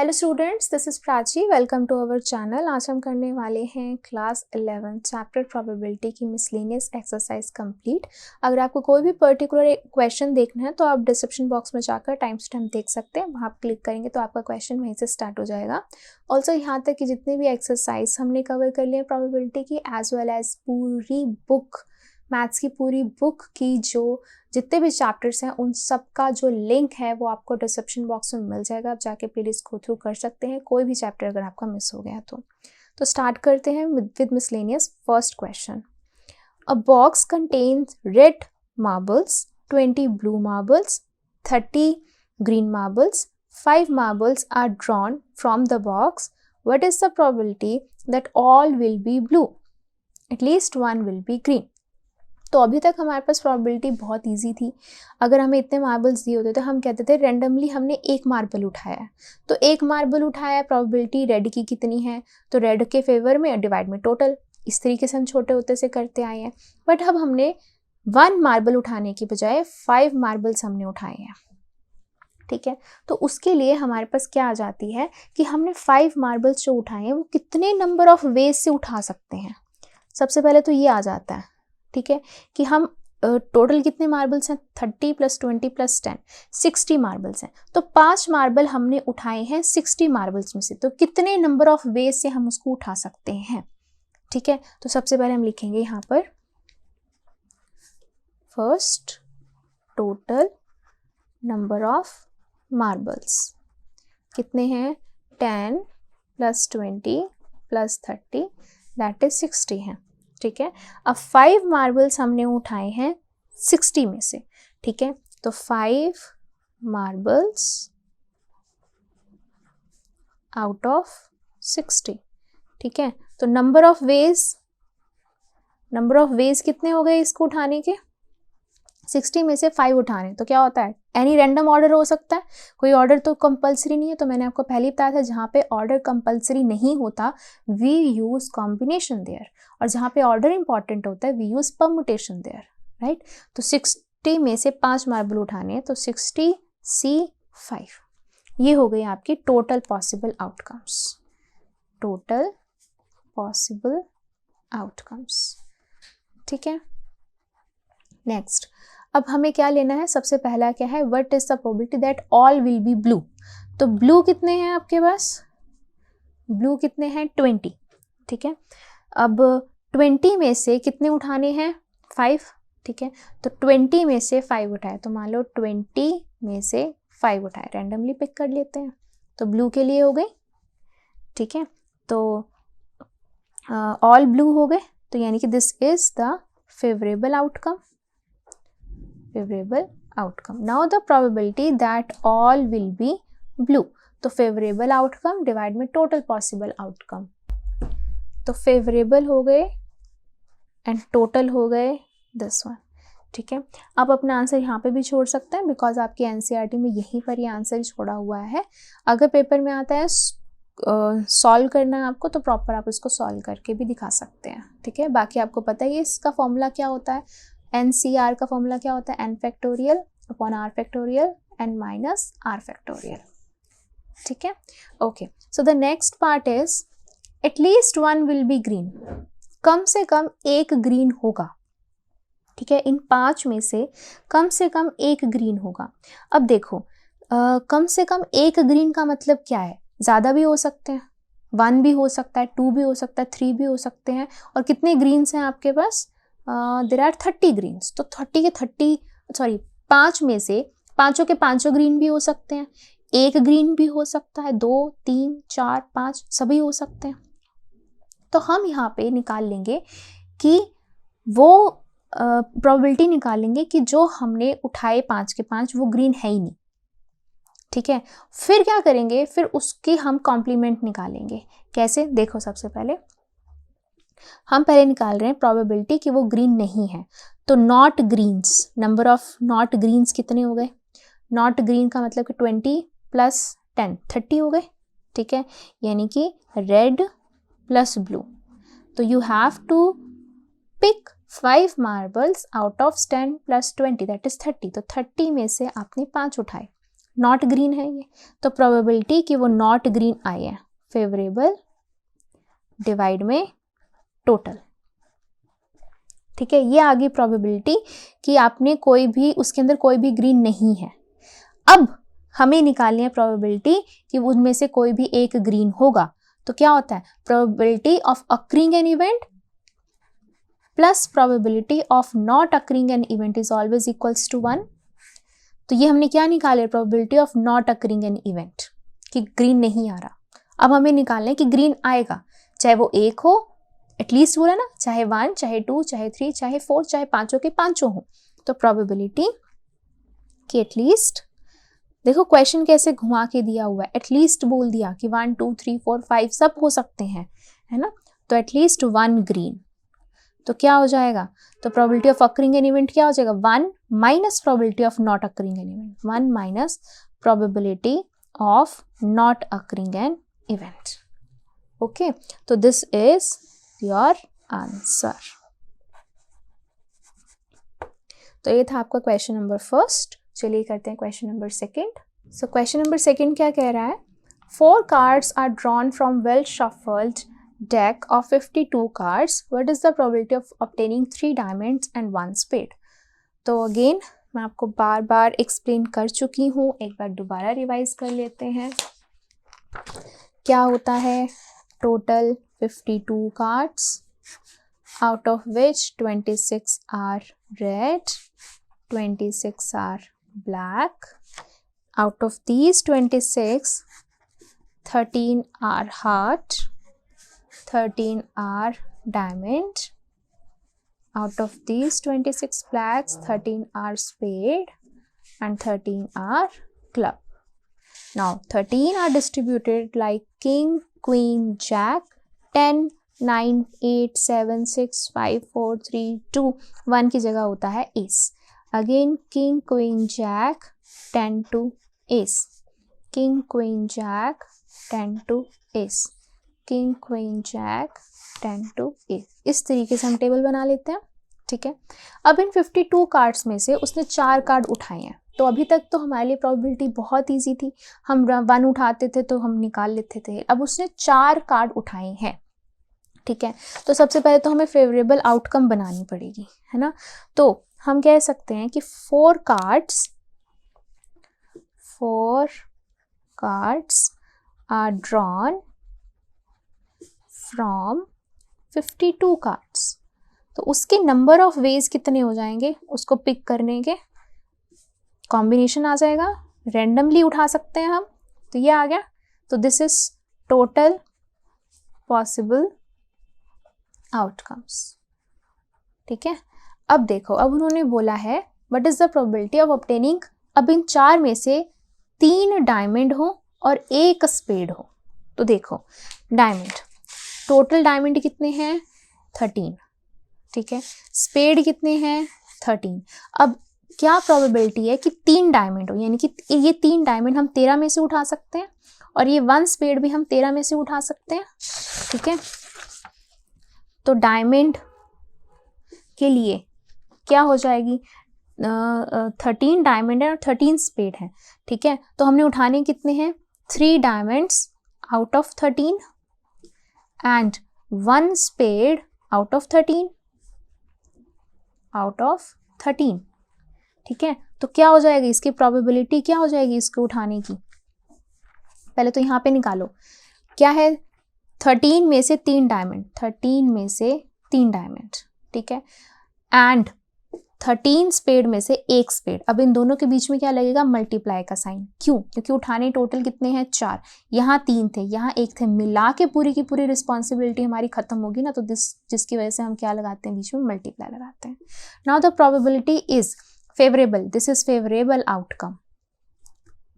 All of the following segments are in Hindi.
Hello students, this is Prachi. Welcome to our channel. आज हम करने वाले हैं क्लास 11 चैप्टर प्रोबेबिलिटी की मिसलेनियस एक्सरसाइज कंप्लीट। अगर आपको कोई भी पर्टिकुलर क्वेश्चन देखना है तो आप डिस्क्रिप्शन बॉक्स में जाकर टाइम स्टैम्प देख सकते हैं। वहाँ आप क्लिक करेंगे तो आपका क्वेश्चन वहीं से स्टार्ट हो जाएगा। ऑल्सो यहाँ तक कि जितने भी एक्सरसाइज हमने कवर कर लिए प्रोबेबिलिटी की, एज वेल एज पूरी बुक, मैथ्स की पूरी बुक की जो जितने भी चैप्टर्स हैं उन सब का जो लिंक है वो आपको डिस्क्रिप्शन बॉक्स में मिल जाएगा। आप जाके प्लीज़ गो थ्रू कर सकते हैं, कोई भी चैप्टर अगर आपका मिस हो गया तो स्टार्ट करते हैं with miscellaneous. First question, a box contains red marbles, 20 blue marbles, 30 green marbles, 5 marbles are drawn from the box. What is the probability that all will be blue? At least one will be green. तो अभी तक हमारे पास प्रोबेबिलिटी बहुत इजी थी। अगर हमें इतने मार्बल्स दिए होते तो हम कहते थे रेंडमली हमने एक मार्बल उठाया है, तो एक मार्बल उठाया, प्रोबेबिलिटी रेड की कितनी है, तो रेड के फेवर में डिवाइड में टोटल। इस तरीके से हम छोटे होते से करते आए हैं। बट अब हमने 1 मार्बल उठाने की बजाय 5 मार्बल्स हमने उठाए हैं, ठीक है। तो उसके लिए हमारे पास क्या आ जाती है कि हमने 5 मार्बल्स जो उठाए हैं वो कितने नंबर ऑफ वेज से उठा सकते हैं। सबसे पहले तो ये आ जाता है, ठीक है, कि हम टोटल कितने मार्बल्स हैं, 30 + 20 + 10, 60 मार्बल्स हैं। तो 5 मार्बल हमने उठाए हैं 60 मार्बल्स में से, तो कितने नंबर ऑफ वेज से हम उसको उठा सकते हैं, ठीक है। तो सबसे पहले हम लिखेंगे यहाँ पर first total number of marbles कितने हैं, 10 + 20 + 30 दैट इज 60 है, ठीक है। अब 5 मार्बल्स हमने उठाए हैं 60 में से, ठीक है। तो 5 मार्बल्स आउट ऑफ 60, ठीक है। तो नंबर ऑफ वेज कितने हो गए इसको उठाने के, 60 में से 5 उठाने, तो क्या होता है, एनी रैंडम ऑर्डर हो सकता है, कोई ऑर्डर तो कंपलसरी नहीं है। तो मैंने आपको पहले ही बताया था जहाँ पे ऑर्डर कंपलसरी नहीं होता वी यूज कॉम्बिनेशन देयर, और जहाँ पे ऑर्डर इंपॉर्टेंट होता है we use permutation there, right. तो 60 में से 5 मार्बल उठाने हैं, तो 60 C5, ये हो गई आपकी total possible outcomes, total possible outcomes, ठीक है। नेक्स्ट, अब हमें क्या लेना है, सबसे पहला क्या है, what is the probability that all will be blue. तो ब्लू कितने हैं आपके पास, ब्लू कितने हैं, 20, ठीक है। अब 20 में से कितने उठाने हैं, 5, ठीक है। तो 20 में से 5 उठाए, तो मान लो 20 में से 5 उठाए, रैंडमली पिक कर लेते हैं, तो ब्लू के लिए हो गई, ठीक है। तो ऑल ब्लू हो गए, तो यानी कि this is the favourable outcome, favorable outcome. Now the probability that all will be blue, तो favorable outcome डिवाइड में total possible outcome, तो favorable हो गए and total हो गए this one, ठीक है। आप अपना आंसर यहाँ पे भी छोड़ सकते हैं बिकॉज आपकी एनसीईआरटी में यहीं पर ये आंसर छोड़ा हुआ है। अगर पेपर में आता है सॉल्व करना है आपको, तो प्रॉपर आप उसको सॉल्व करके भी दिखा सकते हैं, ठीक है। बाकी आपको पता ही है इसका फॉर्मूला क्या होता है, NCR का फॉर्मूला क्या होता है, n factorial upon r factorial n minus r factorial, ठीक है। Okay, so the next part is at least 1 will be green, कम से कम एक ग्रीन होगा, ठीक है। इन 5 में से कम एक ग्रीन होगा। अब देखो कम से कम एक ग्रीन का मतलब क्या है, ज़्यादा भी हो सकते हैं, 1 भी हो सकता है, 2 भी हो सकता है, 3 भी हो सकते हैं। और कितने ग्रीन्स हैं आपके पास, देर आर 30 ग्रीन्स, तो 5 में से पाँचों के पाँचों ग्रीन भी हो सकते हैं, एक ग्रीन भी हो सकता है, 2, 3, 4, 5 सभी हो सकते हैं। तो हम यहाँ पे निकाल लेंगे कि वो प्रोबेबिलिटी निकालेंगे कि जो हमने उठाए 5 के 5 वो ग्रीन है ही नहीं, ठीक है। फिर क्या करेंगे, फिर उसकी हम कॉम्प्लीमेंट निकालेंगे। कैसे, देखो सबसे पहले हम निकाल रहे हैं प्रोबेबिलिटी कि वो ग्रीन नहीं है, तो not greens, number of not greens कितने हो गए, नॉट ग्रीन का मतलब कि 20 + 10 30 हो गए, ठीक है। यानी कि रेड + ब्लू, तो you have to pick 5 marbles out of 10 + 20 that is 30, तो 30 में से आपने 5 उठाए, नॉट ग्रीन है ये, तो प्रोबेबिलिटी कि वो नॉट ग्रीन आए हैं, फेवरेबल डिवाइड में टोटल, ठीक है। ये आ गई प्रोबेबिलिटी कि आपने कोई भी, उसके अंदर कोई भी ग्रीन नहीं है। अब हमें निकालनी है प्रोबेबिलिटी कि उनमें से कोई भी एक ग्रीन होगा। तो क्या होता है, probability of occurring an event plus probability of not occurring an event is always equals to 1। तो ये हमने क्या निकाले, probability of not occurring an event, कि ग्रीन नहीं आ रहा। अब हमें निकालना है कि ग्रीन आएगा, चाहे वो एक हो, एटलीस्ट बोला ना, चाहे 1, चाहे 2, चाहे 3, चाहे 4, चाहे पांचों के पांचों हो। तो प्रोबेबिलिटी कि एटलीस्ट, देखो क्वेश्चन कैसे घुमा के दिया हुआ है, एटलीस्ट बोल दिया कि 1, 2, 3, 4, 5 सब हो सकते हैं, है ना। तो एटलीस्ट 1 ग्रीन, तो क्या हो जाएगा, तो probability of occurring an event क्या हो जाएगा, 1 minus probability of not occurring an event, 1 minus probability of not occurring an event. Okay, तो दिस इज योर आंसर। तो ये था आपका क्वेश्चन नंबर फर्स्ट। चलिए करते हैं क्वेश्चन नंबर सेकंड। सो क्वेश्चन नंबर सेकंड क्या कह रहा है, 4 cards are drawn from well shuffled deck of 52 cards. What is the probability of obtaining 3 diamonds and 1 spade? तो अगेन मैं आपको बार बार एक्सप्लेन कर चुकी हूँ, एक बार दोबारा रिवाइज कर लेते हैं। क्या होता है, total 52 cards, out of which 26 are red, 26 are black. Out of these 26, 13 are heart, 13 are diamond. Out of these 26 blacks, 13 are spade and 13 are club. Now 13 are distributed like king, queen, jack, 10, 9, 8, 7, 6, 5, 4, 3, 2, 1 की जगह होता है ace. Again king, queen, jack, 10 to ace. King, queen, jack, 10 to ace. King, queen, jack, 10 to ace. इस तरीके से हम टेबल बना लेते हैं, ठीक है। अब इन 52 कार्ड्स में से उसने 4 कार्ड उठाए हैं, तो अभी तक तो हमारे लिए प्रोबेबिलिटी बहुत इजी थी, हम 1 उठाते थे तो हम निकाल लेते थे। अब उसने 4 कार्ड उठाए हैं, ठीक है। तो सबसे पहले तो हमें फेवरेबल आउटकम बनानी पड़ेगी, है ना। तो हम कह सकते हैं कि 4 cards are drawn from 52 cards. तो उसके नंबर ऑफ वेज कितने हो जाएंगे, उसको पिक करने के कॉम्बिनेशन आ जाएगा, रेंडमली उठा सकते हैं हम, तो ये आ गया। तो this is total possible outcomes, ठीक है। अब देखो, अब उन्होंने बोला है what is the probability of obtaining, अब इन 4 में से 3 डायमंड हो और 1 स्पेड हो। तो देखो डायमंड, टोटल डायमंड कितने हैं, 13, ठीक है। स्पेड कितने हैं, 13। अब क्या प्रोबेबिलिटी है कि 3 डायमंड हो, यानी कि ये 3 डायमंड हम 13 में से उठा सकते हैं और ये 1 स्पेड भी हम 13 में से उठा सकते हैं, ठीक है। तो डायमंड के लिए क्या हो जाएगी, 13 डायमंड है और 13 स्पेड है, ठीक है। तो हमने उठाने कितने हैं, 3 diamonds out of 13 and 1 spade out of 13, ठीक है। तो क्या हो जाएगी, इसकी प्रोबेबिलिटी क्या हो जाएगी इसको उठाने की, पहले तो यहाँ पे निकालो, क्या है, 13 में से 3 डायमंड, 13 में से 3 डायमंड, ठीक है, एंड 13 स्पेड में से 1 स्पेड। अब इन दोनों के बीच में क्या लगेगा, मल्टीप्लाई का साइन, क्यों, क्योंकि उठाने टोटल कितने हैं, 4, यहाँ 3 थे, यहाँ 1 थे, मिला के पूरी की पूरी रिस्पॉन्सिबिलिटी हमारी खत्म होगी ना, तो जिसकी वजह से हम क्या लगाते हैं, बीच में मल्टीप्लाई लगाते हैं। Now the probability is favourable, this is favourable outcome,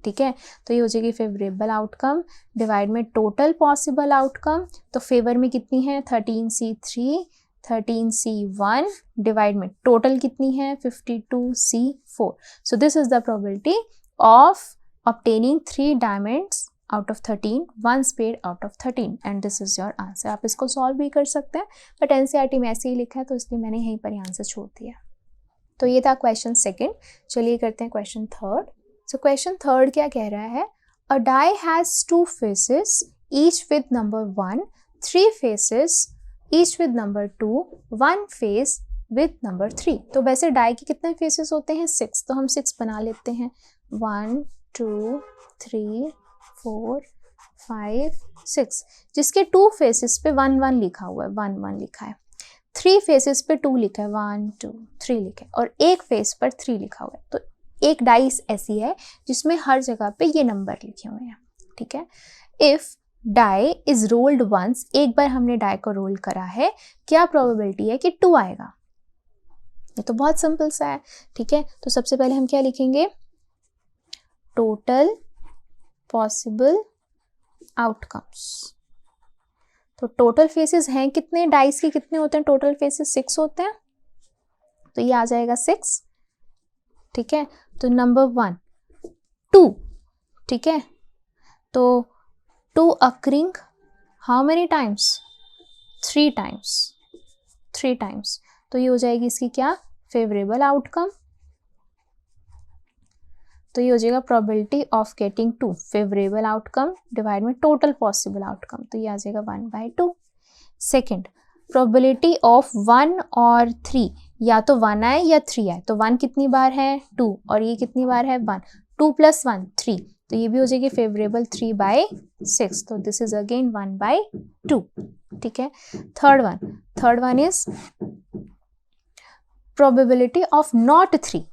ठीक है। तो ये हो जाएगी फेवरेबल आउटकम डिवाइड में टोटल पॉसिबल आउटकम। तो फेवर में कितनी है, 13C3, 13C1 डिवाइड में टोटल कितनी है, 52C4। So this is the probability of obtaining 3 diamonds out of 13, 1 spade out of 13 and this is your answer. आप इसको सॉल्व भी कर सकते हैं, बट एनसीईआरटी में ऐसे ही लिखा है तो इसलिए मैंने यहीं पर आंसर छोड़ दिया। तो ये था क्वेश्चन सेकंड। चलिए करते हैं question third. So question third क्या कह रहा है, a die has 2 faces each with number 1, 3 faces each with number 2, 1 face with number 3। तो वैसे डाई के कितने फेसेस होते हैं, 6, तो हम 6 बना लेते हैं, 1 2 3 4 5 6, जिसके 2 फेसेस पे 1 1 लिखा हुआ है, 1 1 लिखा है, 3 फेसेस पे 2 लिखा है, 1 2 3 लिखा है, और एक फेस पर 3 लिखा हुआ है। तो एक डाई ऐसी है जिसमें हर जगह पे ये नंबर लिखे हुए हैं, ठीक है। If die is rolled once, एक बार हमने डाई को रोल करा है, क्या प्रोबेबिलिटी है कि 2 आएगा। ये तो बहुत सिंपल सा है, ठीक है। तो सबसे पहले हम क्या लिखेंगे, टोटल पॉसिबल आउटकम्स। तो टोटल फेसेस हैं कितने, डाइस के कितने होते हैं, टोटल फेसेस 6 होते हैं, तो ये आ जाएगा 6, ठीक है। तो नंबर 1 2, ठीक है, तो 2 occurring how many times, 3 times, 3 times, तो ये हो जाएगी इसकी क्या, फेवरेबल आउटकम। तो ये हो जाएगा probability of getting 2 favourable outcome divide में टोटल पॉसिबल आउटकम, तो ये आ जाएगा 1/2। सेकेंड, प्रोबेबिलिटी ऑफ 1 और 3, या तो 1 आए या 3 आए, तो 1 कितनी बार है, 2, और ये कितनी बार है, 1, 2 + 1 3, तो ये भी हो जाएगी फेवरेबल 3/6, तो दिस इज अगेन 1/2, ठीक है। Third one is probability of not 3,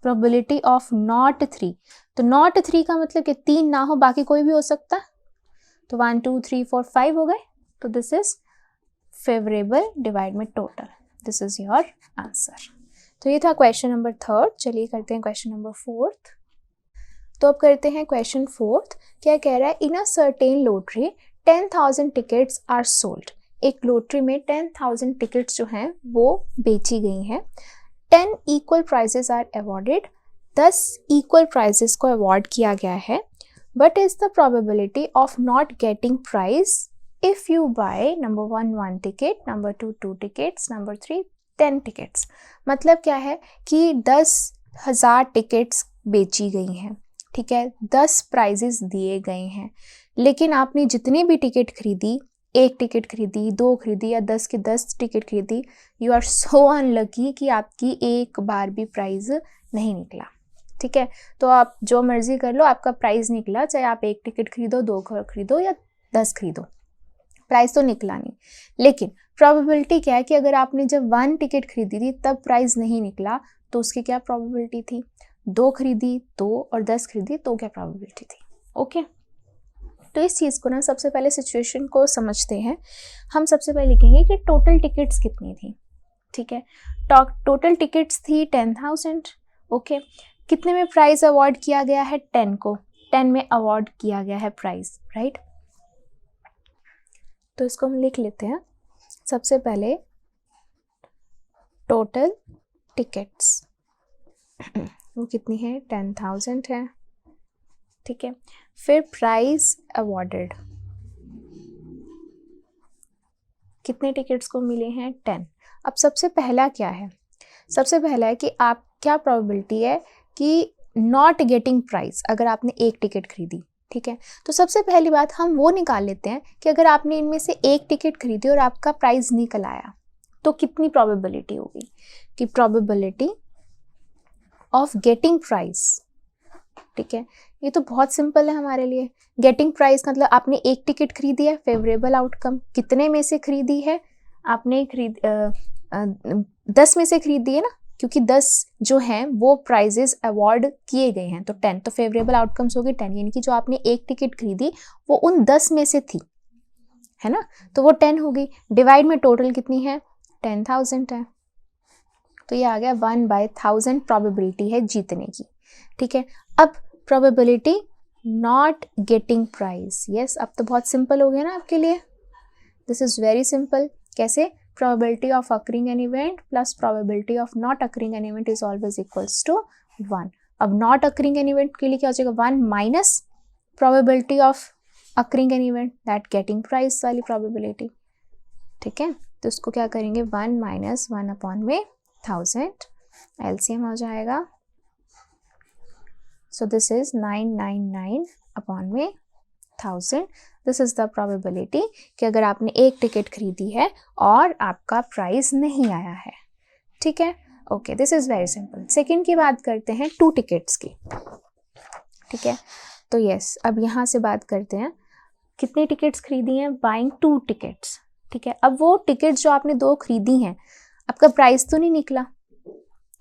probability of not 3, तो नॉट 3 का मतलब कि 3 ना हो, बाकी कोई भी हो सकता है, तो 1 2 3 4 5 हो गए, तो दिस इज फेवरेबल डिवाइड में total, this is your answer. तो ये था क्वेश्चन नंबर थर्ड। चलिए करते हैं क्वेश्चन नंबर फोर्थ। तो अब करते हैं क्वेश्चन फोर्थ। क्या कह रहा है, in a certain lottery 10,000 tickets are sold. एक लॉटरी में 10,000 टिकट्स जो हैं वो बेची गई हैं। 10 equal prizes are awarded, 10 equal prizes को अवॉर्ड किया गया है। But is the probability of not getting prize if you buy number 1 ticket, number 2 tickets, number 3 10 tickets. मतलब क्या है कि 10,000 टिकट्स बेची गई हैं, ठीक है, 10 प्राइजेस दिए गए हैं, लेकिन आपने जितनी भी टिकट खरीदी, 1 टिकट खरीदी, 2 खरीदी या 10 की 10 टिकट खरीदी, यू आर सो अनलकी कि आपकी एक बार भी प्राइज नहीं निकला, ठीक है। तो आप जो मर्जी कर लो, आपका प्राइज निकला, चाहे आप 1 टिकट खरीदो, 2 खरीदो या 10 खरीदो, प्राइस तो निकला नहीं। लेकिन प्रोबेबिलिटी क्या है कि अगर आपने जब 1 टिकट खरीदी थी तब प्राइस नहीं निकला, तो उसकी क्या प्रोबेबिलिटी थी, 2 खरीदी तो और 10 खरीदी तो क्या प्रोबेबिलिटी थी। ओके, तो इस चीज़ को ना सबसे पहले सिचुएशन को समझते हैं। हम सबसे पहले लिखेंगे कि टोटल टिकट्स कितनी थी, ठीक है। टोटल टिकट्स थी 10,000। ओके, कितने में प्राइस अवार्ड किया गया है, 10 को, 10 में अवार्ड किया गया है प्राइस, राइट। तो इसको हम लिख लेते हैं। सबसे पहले टोटल टिकट्स वो कितनी है, 10,000 है, ठीक है। फिर प्राइस अवॉर्डेड, कितने टिकट्स को मिले हैं, 10। अब सबसे पहला क्या है, सबसे पहला है कि आप क्या प्रोबेबिलिटी है कि नॉट गेटिंग प्राइस, अगर आपने 1 टिकट खरीदी, ठीक है। तो सबसे पहली बात हम वो निकाल लेते हैं कि अगर आपने इनमें से 1 टिकट खरीदी और आपका प्राइस निकल आया, तो कितनी प्रोबेबिलिटी होगी, कि प्रोबेबिलिटी ऑफ गेटिंग प्राइस, ठीक है। ये तो बहुत सिंपल है हमारे लिए। गेटिंग प्राइस मतलब आपने 1 टिकट खरीदी है, फेवरेबल आउटकम, कितने में से खरीदी है आपने, 10 में से खरीदी है ना, क्योंकि 10 जो हैं वो प्राइजेस अवार्ड किए गए हैं, तो 10, तो फेवरेबल आउटकम्स होगी 10, यानी कि जो आपने 1 टिकट खरीदी वो उन 10 में से थी, है ना, तो वो 10 होगी। डिवाइड में टोटल कितनी है, 10,000 है, तो ये आ गया 1/1000 प्रोबेबिलिटी है जीतने की, ठीक है। अब probability not getting price, yes, अब तो बहुत सिंपल हो गया ना आपके लिए, दिस इज वेरी सिंपल। कैसे, probability of occurring an event plus probability of not occurring an event is always equals to 1। अब not occurring an event के लिए क्या हो जाएगा, 1 minus probability of occurring an event, that getting price वाली probability, ठीक है। तो इसको क्या करेंगे, 1 minus 1 upon में 1000, LCM हो जाएगा, सो दिस इज 999 अपॉन में 1000. दिस इज द प्रोबेबिलिटी कि अगर आपने एक टिकट खरीदी है और आपका प्राइस नहीं आया है. ठीक है, okay, this is very simple. Second की बात करते हैं 2 टिकट्स की. ठीक है, तो यस, अब यहाँ से बात करते हैं कितनी टिकट्स खरीदी हैं. Buying 2 tickets. ठीक है, अब वो टिकट्स जो आपने 2 खरीदी हैं, आपका प्राइस तो नहीं निकला.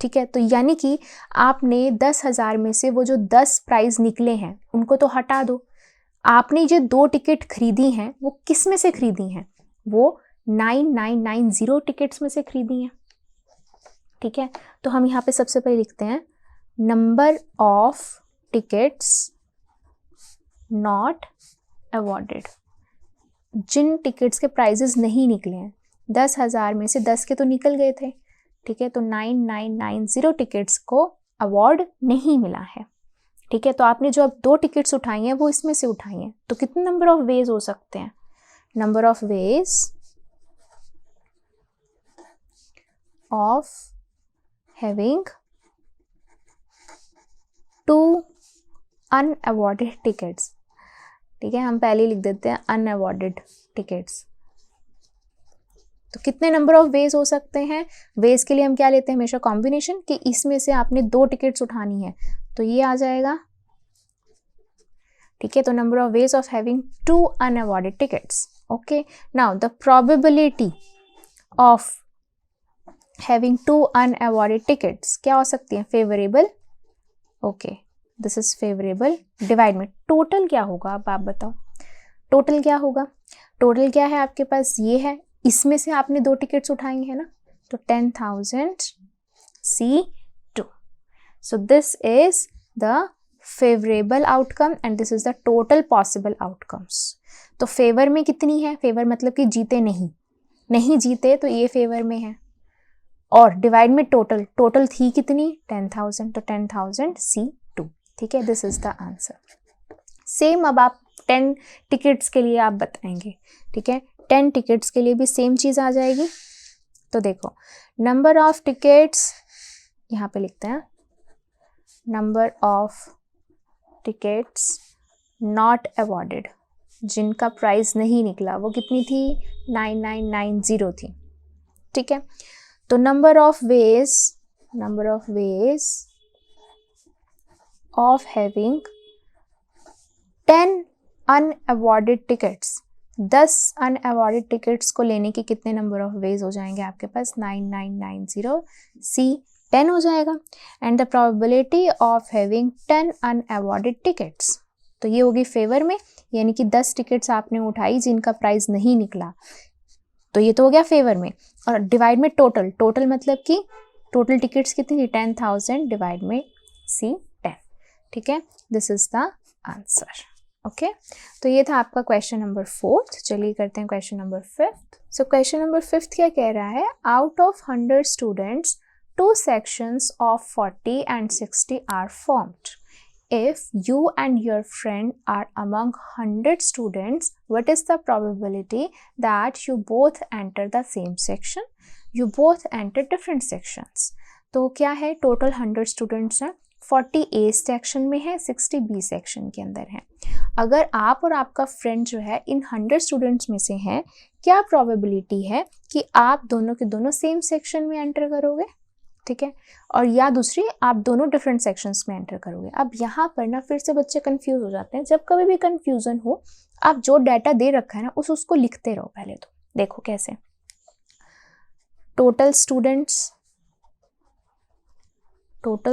ठीक है, तो यानी कि आपने 10,000 में से वो जो 10 प्राइस निकले हैं उनको तो हटा दो. आपने जो 2 टिकट खरीदी हैं वो किस में से खरीदी हैं? वो 9990 टिकट्स में से खरीदी हैं. ठीक है, तो हम यहाँ पे सबसे पहले लिखते हैं number of tickets not awarded. जिन टिकट्स के प्राइजेस नहीं निकले हैं, 10,000 में से 10 के तो निकल गए थे. ठीक है, तो 9990 टिकट्स को अवार्ड नहीं मिला है. ठीक है, तो आपने जो अब 2 टिकट्स उठाई हैं वो इसमें से उठाई हैं. तो कितने नंबर ऑफ वेज हो सकते हैं? Number of ways of having 2 unawarded tickets. ठीक है, हम पहले लिख देते हैं अनअवॉर्डेड टिकट्स. तो कितने नंबर ऑफ वेज हो सकते हैं? वेज के लिए हम क्या लेते हैं? हमेशा कॉम्बिनेशन, कि इसमें से आपने 2 टिकट्स उठानी है, तो ये आ जाएगा. ठीक है, तो number of ways of having 2 unawarded tickets. Okay, now the probability of having 2 unawarded tickets क्या हो सकती है? Favourable. Okay, this is favourable. Divide में टोटल क्या होगा? अब आप बताओ टोटल क्या होगा. टोटल क्या है आपके पास? ये है, इसमें से आपने 2 टिकट्स उठाई है ना, तो 10,000 C2. So this is the favourable outcome and this is the total possible outcomes. तो फेवर में कितनी है? फेवर मतलब कि जीते नहीं जीते, तो ये फेवर में है. और डिवाइड में टोटल थी कितनी? 10,000, तो 10,000 C2. ठीक है, this is the answer. Same अब आप 10 टिकट्स के लिए आप बताएंगे. ठीक है, 10 टिकट्स के लिए भी सेम चीज़ आ जाएगी. तो देखो, नंबर ऑफ टिकट्स यहाँ पे लिखते हैं, number of tickets not awarded, जिनका प्राइस नहीं निकला, वो कितनी थी? 9990 थी. ठीक है, तो number of ways of having 10 unawarded tickets. 10 unawarded tickets को लेने के कितने नंबर ऑफ वेज हो जाएंगे आपके पास? 9990 C10 हो जाएगा. And the probability of having 10 unawarded tickets, तो ये होगी फेवर में, यानी कि 10 टिकट्स आपने उठाई जिनका प्राइस नहीं निकला, तो ये तो हो गया फेवर में. और डिवाइड में टोटल मतलब कि टोटल टिकट्स कितनी थी? 10,000 डिवाइड में C10. ठीक है, this is the answer. Okay, तो ये था आपका क्वेश्चन नंबर 4. चलिए करते हैं क्वेश्चन नंबर 5. सो क्वेश्चन नंबर 5 क्या कह रहा है? Out of 100 students 2 sections of 40 and 60 are formed. If you and your friend are among 100 students, what is the probability that you both enter the same section? You both enter different sections. तो क्या है? टोटल 100 स्टूडेंट्स हैं, 40 A सेक्शन में है, 60 B सेक्शन के अंदर है. अगर आप और आपका फ्रेंड जो है इन 100 स्टूडेंट्स में से हैं, क्या प्रोबेबिलिटी है कि आप दोनों के दोनों सेम सेक्शन में एंटर करोगे? ठीक है, और या दूसरी, आप दोनों डिफरेंट सेक्शंस में एंटर करोगे. अब यहाँ पर ना फिर से बच्चे कंफ्यूज हो जाते हैं. जब कभी भी कंफ्यूजन हो, आप जो डाटा दे रखा है ना उसको लिखते रहो पहले. तो देखो कैसे, टोटल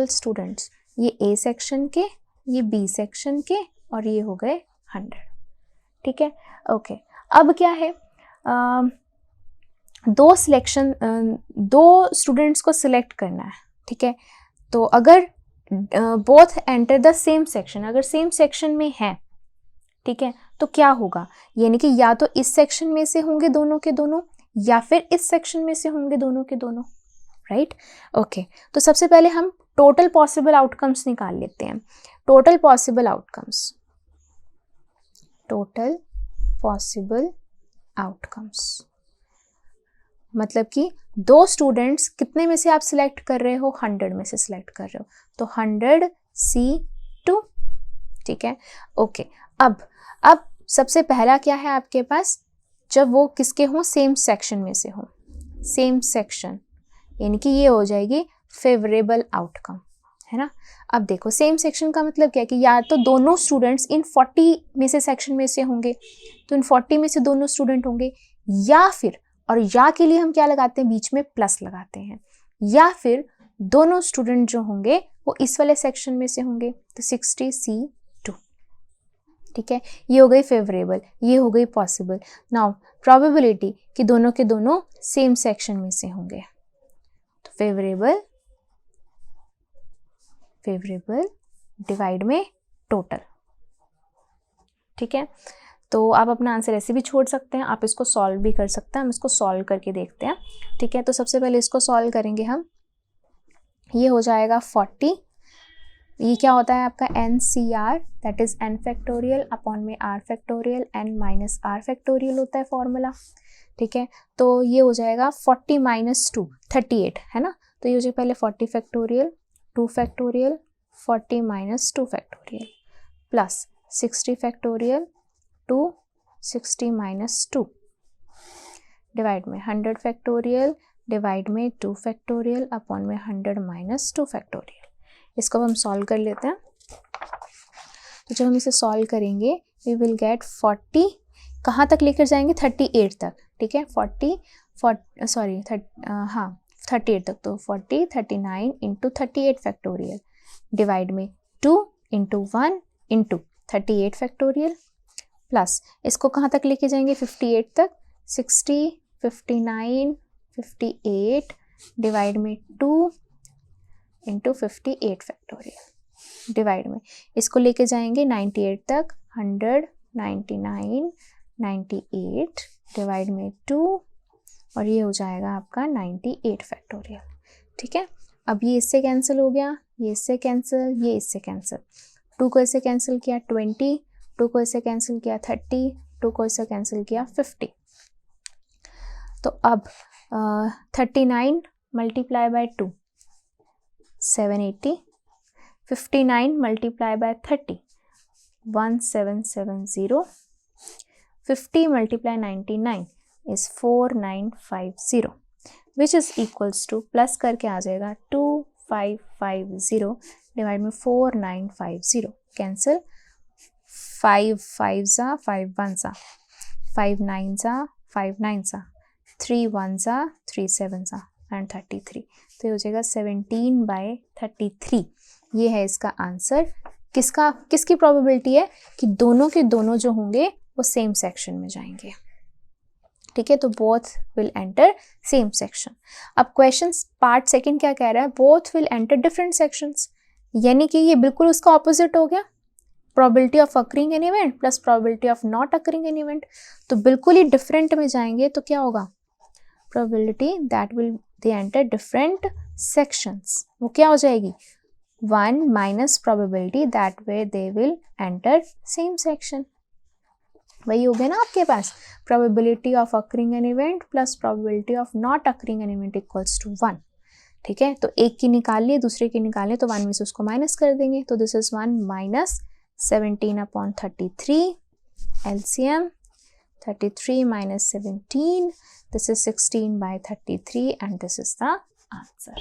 स्टूडेंट्स ये A सेक्शन के, ये B सेक्शन के, और ये हो गए 100. ठीक है, ओके. अब क्या है, दो स्टूडेंट्स को सिलेक्ट करना है. ठीक है, तो अगर both enter the same section, अगर सेम सेक्शन में है, ठीक है, तो क्या होगा? यानी कि या तो इस सेक्शन में से होंगे दोनों के दोनों, या फिर इस सेक्शन में से होंगे दोनों के दोनों. Right, okay. तो सबसे पहले हम टोटल पॉसिबल आउटकम्स निकाल लेते हैं. टोटल पॉसिबल आउटकम्स मतलब कि 2 स्टूडेंट्स कितने में से आप सिलेक्ट कर रहे हो? 100 में से सिलेक्ट कर रहे हो, तो 100 C 2, ठीक है। ओके, अब सबसे पहला क्या है आपके पास, जब वो किसके हों, सेम सेक्शन में से हों, सेम सेक्शन, यानी कि ये हो जाएगी फेवरेबल आउटकम, है ना। अब देखो सेम सेक्शन का मतलब क्या है कि या तो दोनों स्टूडेंट्स इन 40 में से सेक्शन में से होंगे, तो इन 40 में से दोनों स्टूडेंट होंगे, या फिर, और या के लिए हम क्या लगाते हैं, बीच में प्लस लगाते हैं, या फिर दोनों स्टूडेंट जो होंगे वो इस वाले सेक्शन में से होंगे, तो 60C2, ठीक है। ये हो गई फेवरेबल, ये हो गई पॉसिबल। नाउ प्रोबेबिलिटी कि दोनों के दोनों सेम सेक्शन में से होंगे, तो फेवरेबल डिवाइड में टोटल, ठीक है। तो आप अपना आंसर ऐसे भी छोड़ सकते हैं, आप इसको सॉल्व भी कर सकते हैं, हम इसको सॉल्व करके देखते हैं, ठीक है। तो सबसे पहले इसको सॉल्व करेंगे हम, ये हो जाएगा 40, ये क्या होता है आपका NCR, that is n factorial upon में r factorial, n minus r factorial होता है फॉर्मूला, ठीक है। तो ये हो जाएगा 40 माइनस 2 38, है ना। तो ये हो जाएगा पहले 40 factorial 2 factorial 40 minus 2 factorial plus 60 factorial 2 60 minus 2 divide में 100 फैक्टोरियल डिवाइड में 2 फैक्टोरियल अपॉन में 100 माइनस 2 फैक्टोरियल। इसको हम सॉल्व कर लेते हैं। तो जब हम इसे सॉल्व करेंगे वी विल गेट 40, कहाँ तक लेकर जाएंगे, 38 तक, ठीक है। 38 तक, तो 40 39 इंटू 38 फैक्टोरियल डिवाइड में 2 इंटू 1 इंटू 38 फैक्टोरियल प्लस इसको कहाँ तक लेके जाएंगे, 58 तक, 60 59 58 डिवाइड में 2 इंटू 58 फैक्टोरियल डिवाइड में इसको लेके जाएंगे 98 तक, 100 99 98 डिवाइड में 2 और ये हो जाएगा आपका 98 फैक्टोरियल, ठीक है। अब ये इससे कैंसिल हो गया, ये इससे कैंसिल, ये इससे कैंसिल, 2 को इससे कैंसिल किया 20, 2 को इससे कैंसिल किया 30, 2 को इससे कैंसिल किया 50। तो अब 39 multiply by 2 780, 59 multiply by 30 1770, 50 multiply 99 is 4950 which is equals to, plus करके आ जाएगा 2550 डिवाइड में 4950 कैंसिल, 5 5 सा 5 1 सा 5 9 सा 5 9 सा 3 1 सा 3 7 सा एंड 33। तो ये हो जाएगा 17/33। ये है इसका आंसर। किसकी प्रोबेबिलिटी है कि दोनों के दोनों जो होंगे वो सेम सेक्शन में जाएंगे, ठीक है। तो both will enter same section. अब क्वेश्चन पार्ट सेकंड क्या कह रहा है, both will enter different sections, यानी कि ये बिल्कुल उसका ऑपोजिट हो गया, probability of occurring an event plus probability of not occurring an event. तो बिल्कुल ही डिफरेंट में जाएंगे तो क्या होगा, probability that will they enter different sections, वो क्या हो जाएगी 1 minus probability that way they will enter same section. वही हो गया ना आपके पास, probability of occurring an event plus probability of not occurring an event equals to 1, ठीक है। तो एक की निकाल लिए दूसरे की निकाल लिए तो 1 में से उसको माइनस कर देंगे, तो this is 1 minus 17/33 LCM 33 minus 17, this is 16/33 and this is the answer,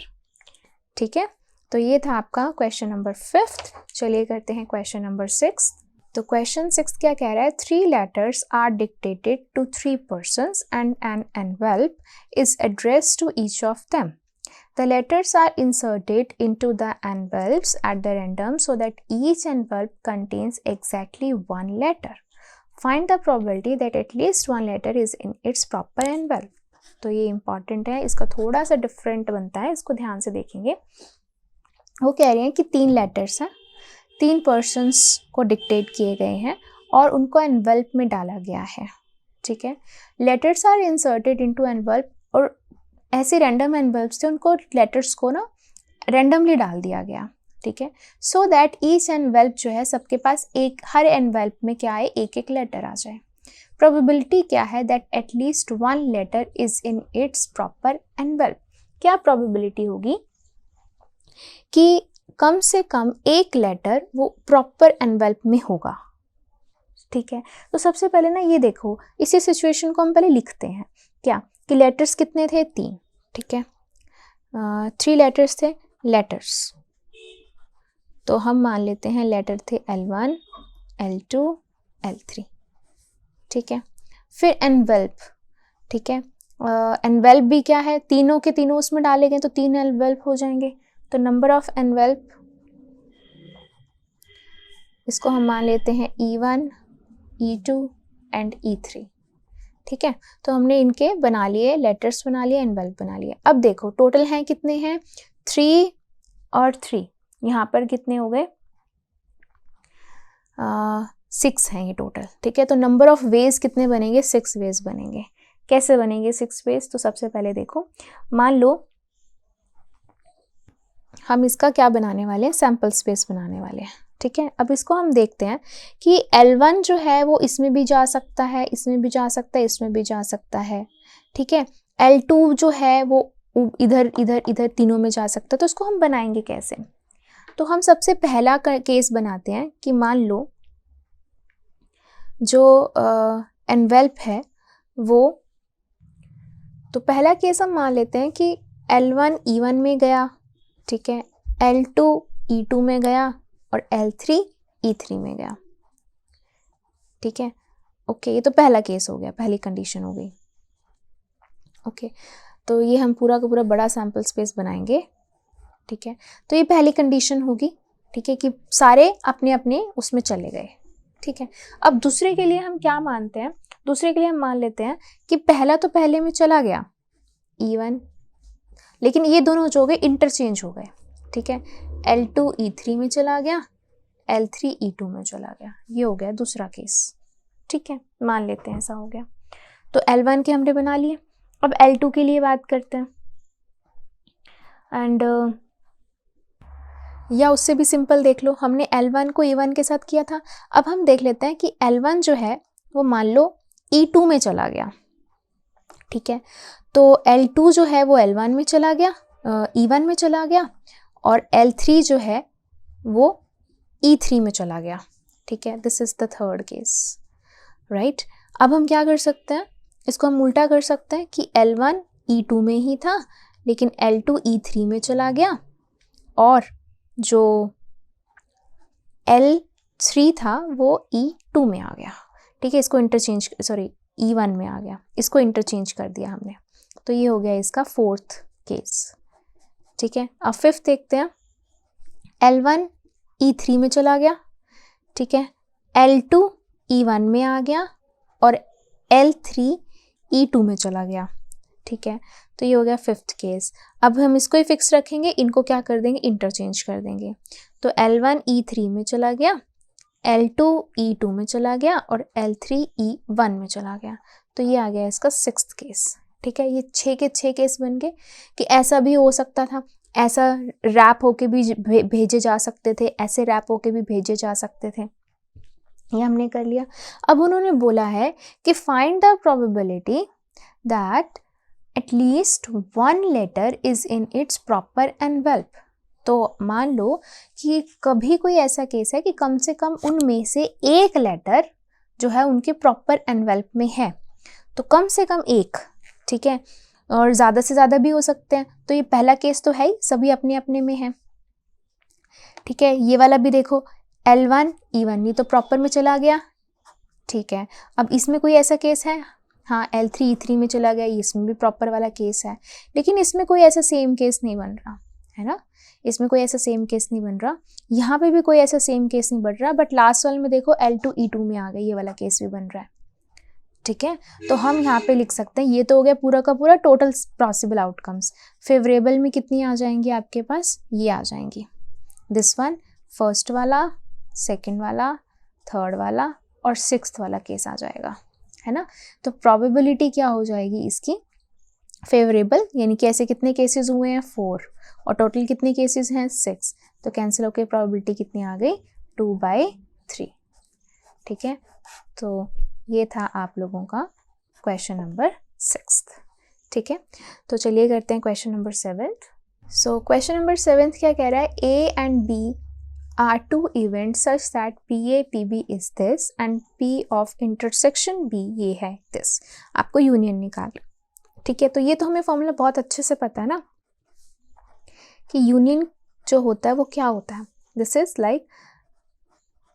ठीक है। तो ये था आपका क्वेश्चन नंबर 5th। चलिए करते हैं क्वेश्चन नंबर 6। तो क्वेश्चन 6 क्या कह रहा है, 3 letters are dictated to 3 persons and an envelope is addressed to each of them. The letters are inserted into the envelopes at the random so that each envelope contains exactly one letter. Find the probability that at least one letter is in its proper envelope. तो ये important है, इसका थोड़ा सा डिफरेंट बनता है, इसको ध्यान से देखेंगे। वो कह रहे हैं कि 3 लेटर्स हैं, 3 पर्सन्स को डिक्टेट किए गए हैं और उनको एनवेल्प में डाला गया है, ठीक है। Letters are inserted into envelop, और ऐसे रैंडम एनवेल्प से उनको लेटर्स को ना रैंडमली डाल दिया गया, ठीक है। सो दैट ईच एनवेल्प जो है सबके पास एक, हर एनवेल्प में क्या है, एक एक लेटर आ जाए। प्रोबेबिलिटी क्या है, that at least 1 letter is in its proper envelope. क्या प्रोबेबिलिटी होगी कि कम से कम एक लेटर वो प्रॉपर एनवेल्प में होगा। ठीक है, तो सबसे पहले ना ये देखो, इसी सिचुएशन को हम पहले लिखते हैं क्या कि लेटर्स कितने थे 3, ठीक है, 3 लेटर्स थे लेटर्स, तो हम मान लेते हैं लेटर थे L1, L2, L3, ठीक है। फिर एनवेल्प, ठीक है, एनवेल्प भी क्या है, तीनों के तीनों उसमें डाले गए तो 3 एनवेल्प हो जाएंगे, तो नंबर ऑफ एनवेल्प इसको हम मान लेते हैं E1, E2 एंड E3, ठीक है। तो हमने इनके बना लिए, लेटर्स बना लिए, एनवेल्प बना लिए। अब देखो टोटल हैं कितने हैं, 3 और 3, यहाँ पर कितने हो गए, 6 हैं ये टोटल, ठीक है। तो नंबर ऑफ वेज कितने बनेंगे, 6 वेज बनेंगे। कैसे बनेंगे 6 वेज, तो सबसे पहले देखो, मान लो हम इसका क्या बनाने वाले हैं, सैंपल स्पेस बनाने वाले हैं, ठीक है। अब इसको हम देखते हैं कि L1 जो है वो इसमें भी जा सकता है, इसमें भी जा सकता है, इसमें भी जा सकता है, ठीक है। L2 जो है वो इधर इधर इधर तीनों में जा सकता है, तो इसको हम बनाएंगे कैसे। तो हम सबसे पहला केस बनाते हैं कि मान लो जो एनवेल्प है वो, तो पहला केस हम मान लेते हैं कि L1 E1 में गया, ठीक है, L2 E2 में गया और L3 E3 में गया, ठीक है। ओके, ये तो पहला केस हो गया, पहली कंडीशन हो गई। ओके, तो ये हम पूरा का पूरा बड़ा सैंपल स्पेस बनाएंगे, ठीक है। तो ये पहली कंडीशन होगी, ठीक है, कि सारे अपने अपने उसमें चले गए, ठीक है। अब दूसरे के लिए हम क्या मानते हैं, दूसरे के लिए हम मान लेते हैं कि पहला तो पहले में चला गया E1, लेकिन ये दोनों जो हो गए इंटरचेंज हो गए, ठीक है। L2 E3 में चला गया, L3 E2 में चला गया, ये हो गया दूसरा केस, ठीक है, मान लेते हैं ऐसा हो गया। तो L1 के हमने बना लिए। अब L2 के लिए बात करते हैं, एंड या उससे भी सिंपल देख लो, हमने L1 को E1 के साथ किया था। अब हम देख लेते हैं कि L1 जो है वो मान लो E2 में चला गया, ठीक है। तो L2 जो है वो L1 में चला गया, E1 में चला गया, और L3 जो है वो E3 में चला गया, ठीक है। This is the third case, right. अब हम क्या कर सकते हैं, इसको हम उल्टा कर सकते हैं कि L1 E2 में ही था, लेकिन L2 E3 में चला गया, और जो L3 था वो E2 में आ गया, ठीक है। इसको इंटरचेंज, सॉरी E1 में आ गया, इसको इंटरचेंज कर दिया हमने, तो ये हो गया इसका फोर्थ केस, ठीक है। अब फिफ्थ देखते हैं, L1 E3 में चला गया, ठीक है, L2 E1 में आ गया और L3 E2 में चला गया, ठीक है। तो ये हो गया फिफ्थ केस। अब हम इसको ही फिक्स रखेंगे, इनको क्या कर देंगे, इंटरचेंज कर देंगे। तो L1 E3 में चला गया, L2 E2 में चला गया और L3 E1 में चला गया, तो ये आ गया इसका सिक्स्थ केस, ठीक है। ये 6 के 6 केस बन गए कि ऐसा भी हो सकता था, ऐसा रैप होके भी भेजे जा सकते थे, ऐसे रैप होके भी भेजे जा सकते थे, ये हमने कर लिया। अब उन्होंने बोला है कि find the probability that at least one letter is in its proper envelope. तो मान लो कि कभी कोई ऐसा केस है कि कम से कम उनमें से एक लेटर जो है उनके प्रॉपर एनवेल्प में है, तो कम से कम एक, ठीक है, और ज़्यादा से ज़्यादा भी हो सकते हैं। तो ये पहला केस तो है ही, सभी अपने अपने में है, ठीक है। ये वाला भी देखो, L1 E1 ये तो प्रॉपर में चला गया, ठीक है। अब इसमें कोई ऐसा केस है, हाँ L3 E3 में चला गया, इसमें भी प्रॉपर वाला केस है, लेकिन इसमें कोई ऐसा सेम केस नहीं बन रहा है ना, इसमें कोई ऐसा सेम केस नहीं बन रहा, यहाँ पे भी कोई ऐसा सेम केस नहीं बन रहा, बट लास्ट वाले में देखो L2 E2 में आ गया, ये वाला केस भी बन रहा है, ठीक है। तो हम यहाँ पे लिख सकते हैं, ये तो हो गया पूरा का पूरा टोटल पॉसिबल आउटकम्स। फेवरेबल में कितनी आ जाएंगी आपके पास, ये आ जाएंगी, दिस वन, फर्स्ट वाला, सेकंड वाला, थर्ड वाला और सिक्स्थ वाला केस आ जाएगा, है ना। तो प्रोबेबिलिटी क्या हो जाएगी इसकी, फेवरेबल, यानी कि ऐसे कितने केसेस हुए हैं 4 और टोटल कितने केसेस हैं 6, तो कैंसिल होकर प्रोबेबिलिटी कितनी आ गई 2/3, ठीक है। तो ये था आप लोगों का क्वेश्चन नंबर 6, ठीक है। तो चलिए करते हैं question number 7। So question number 7 क्या कह रहा है, A and B are two events such that PA PB is this and P of intersection B ये है this. आपको यूनियन निकालना, ठीक है। तो ये तो हमें फॉर्मूला बहुत अच्छे से पता है ना कि यूनियन जो होता है वो क्या होता है। This is like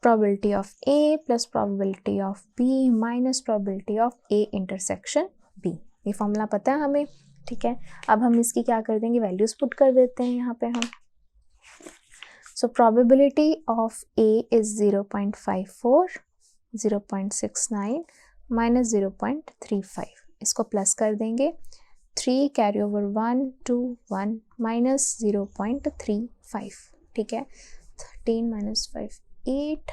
probability of A plus probability of B minus probability of A intersection B. ये फॉर्मूला पता है हमें, ठीक है। अब हम इसकी क्या कर देंगे, वैल्यूज पुट कर देते हैं यहाँ पे हम। So probability of A is 0.54, 0.69 minus 0.35. इसको प्लस कर देंगे, 3 कैरी ओवर 1 2 1 माइनस 0.35, ठीक है। 13 minus 5 8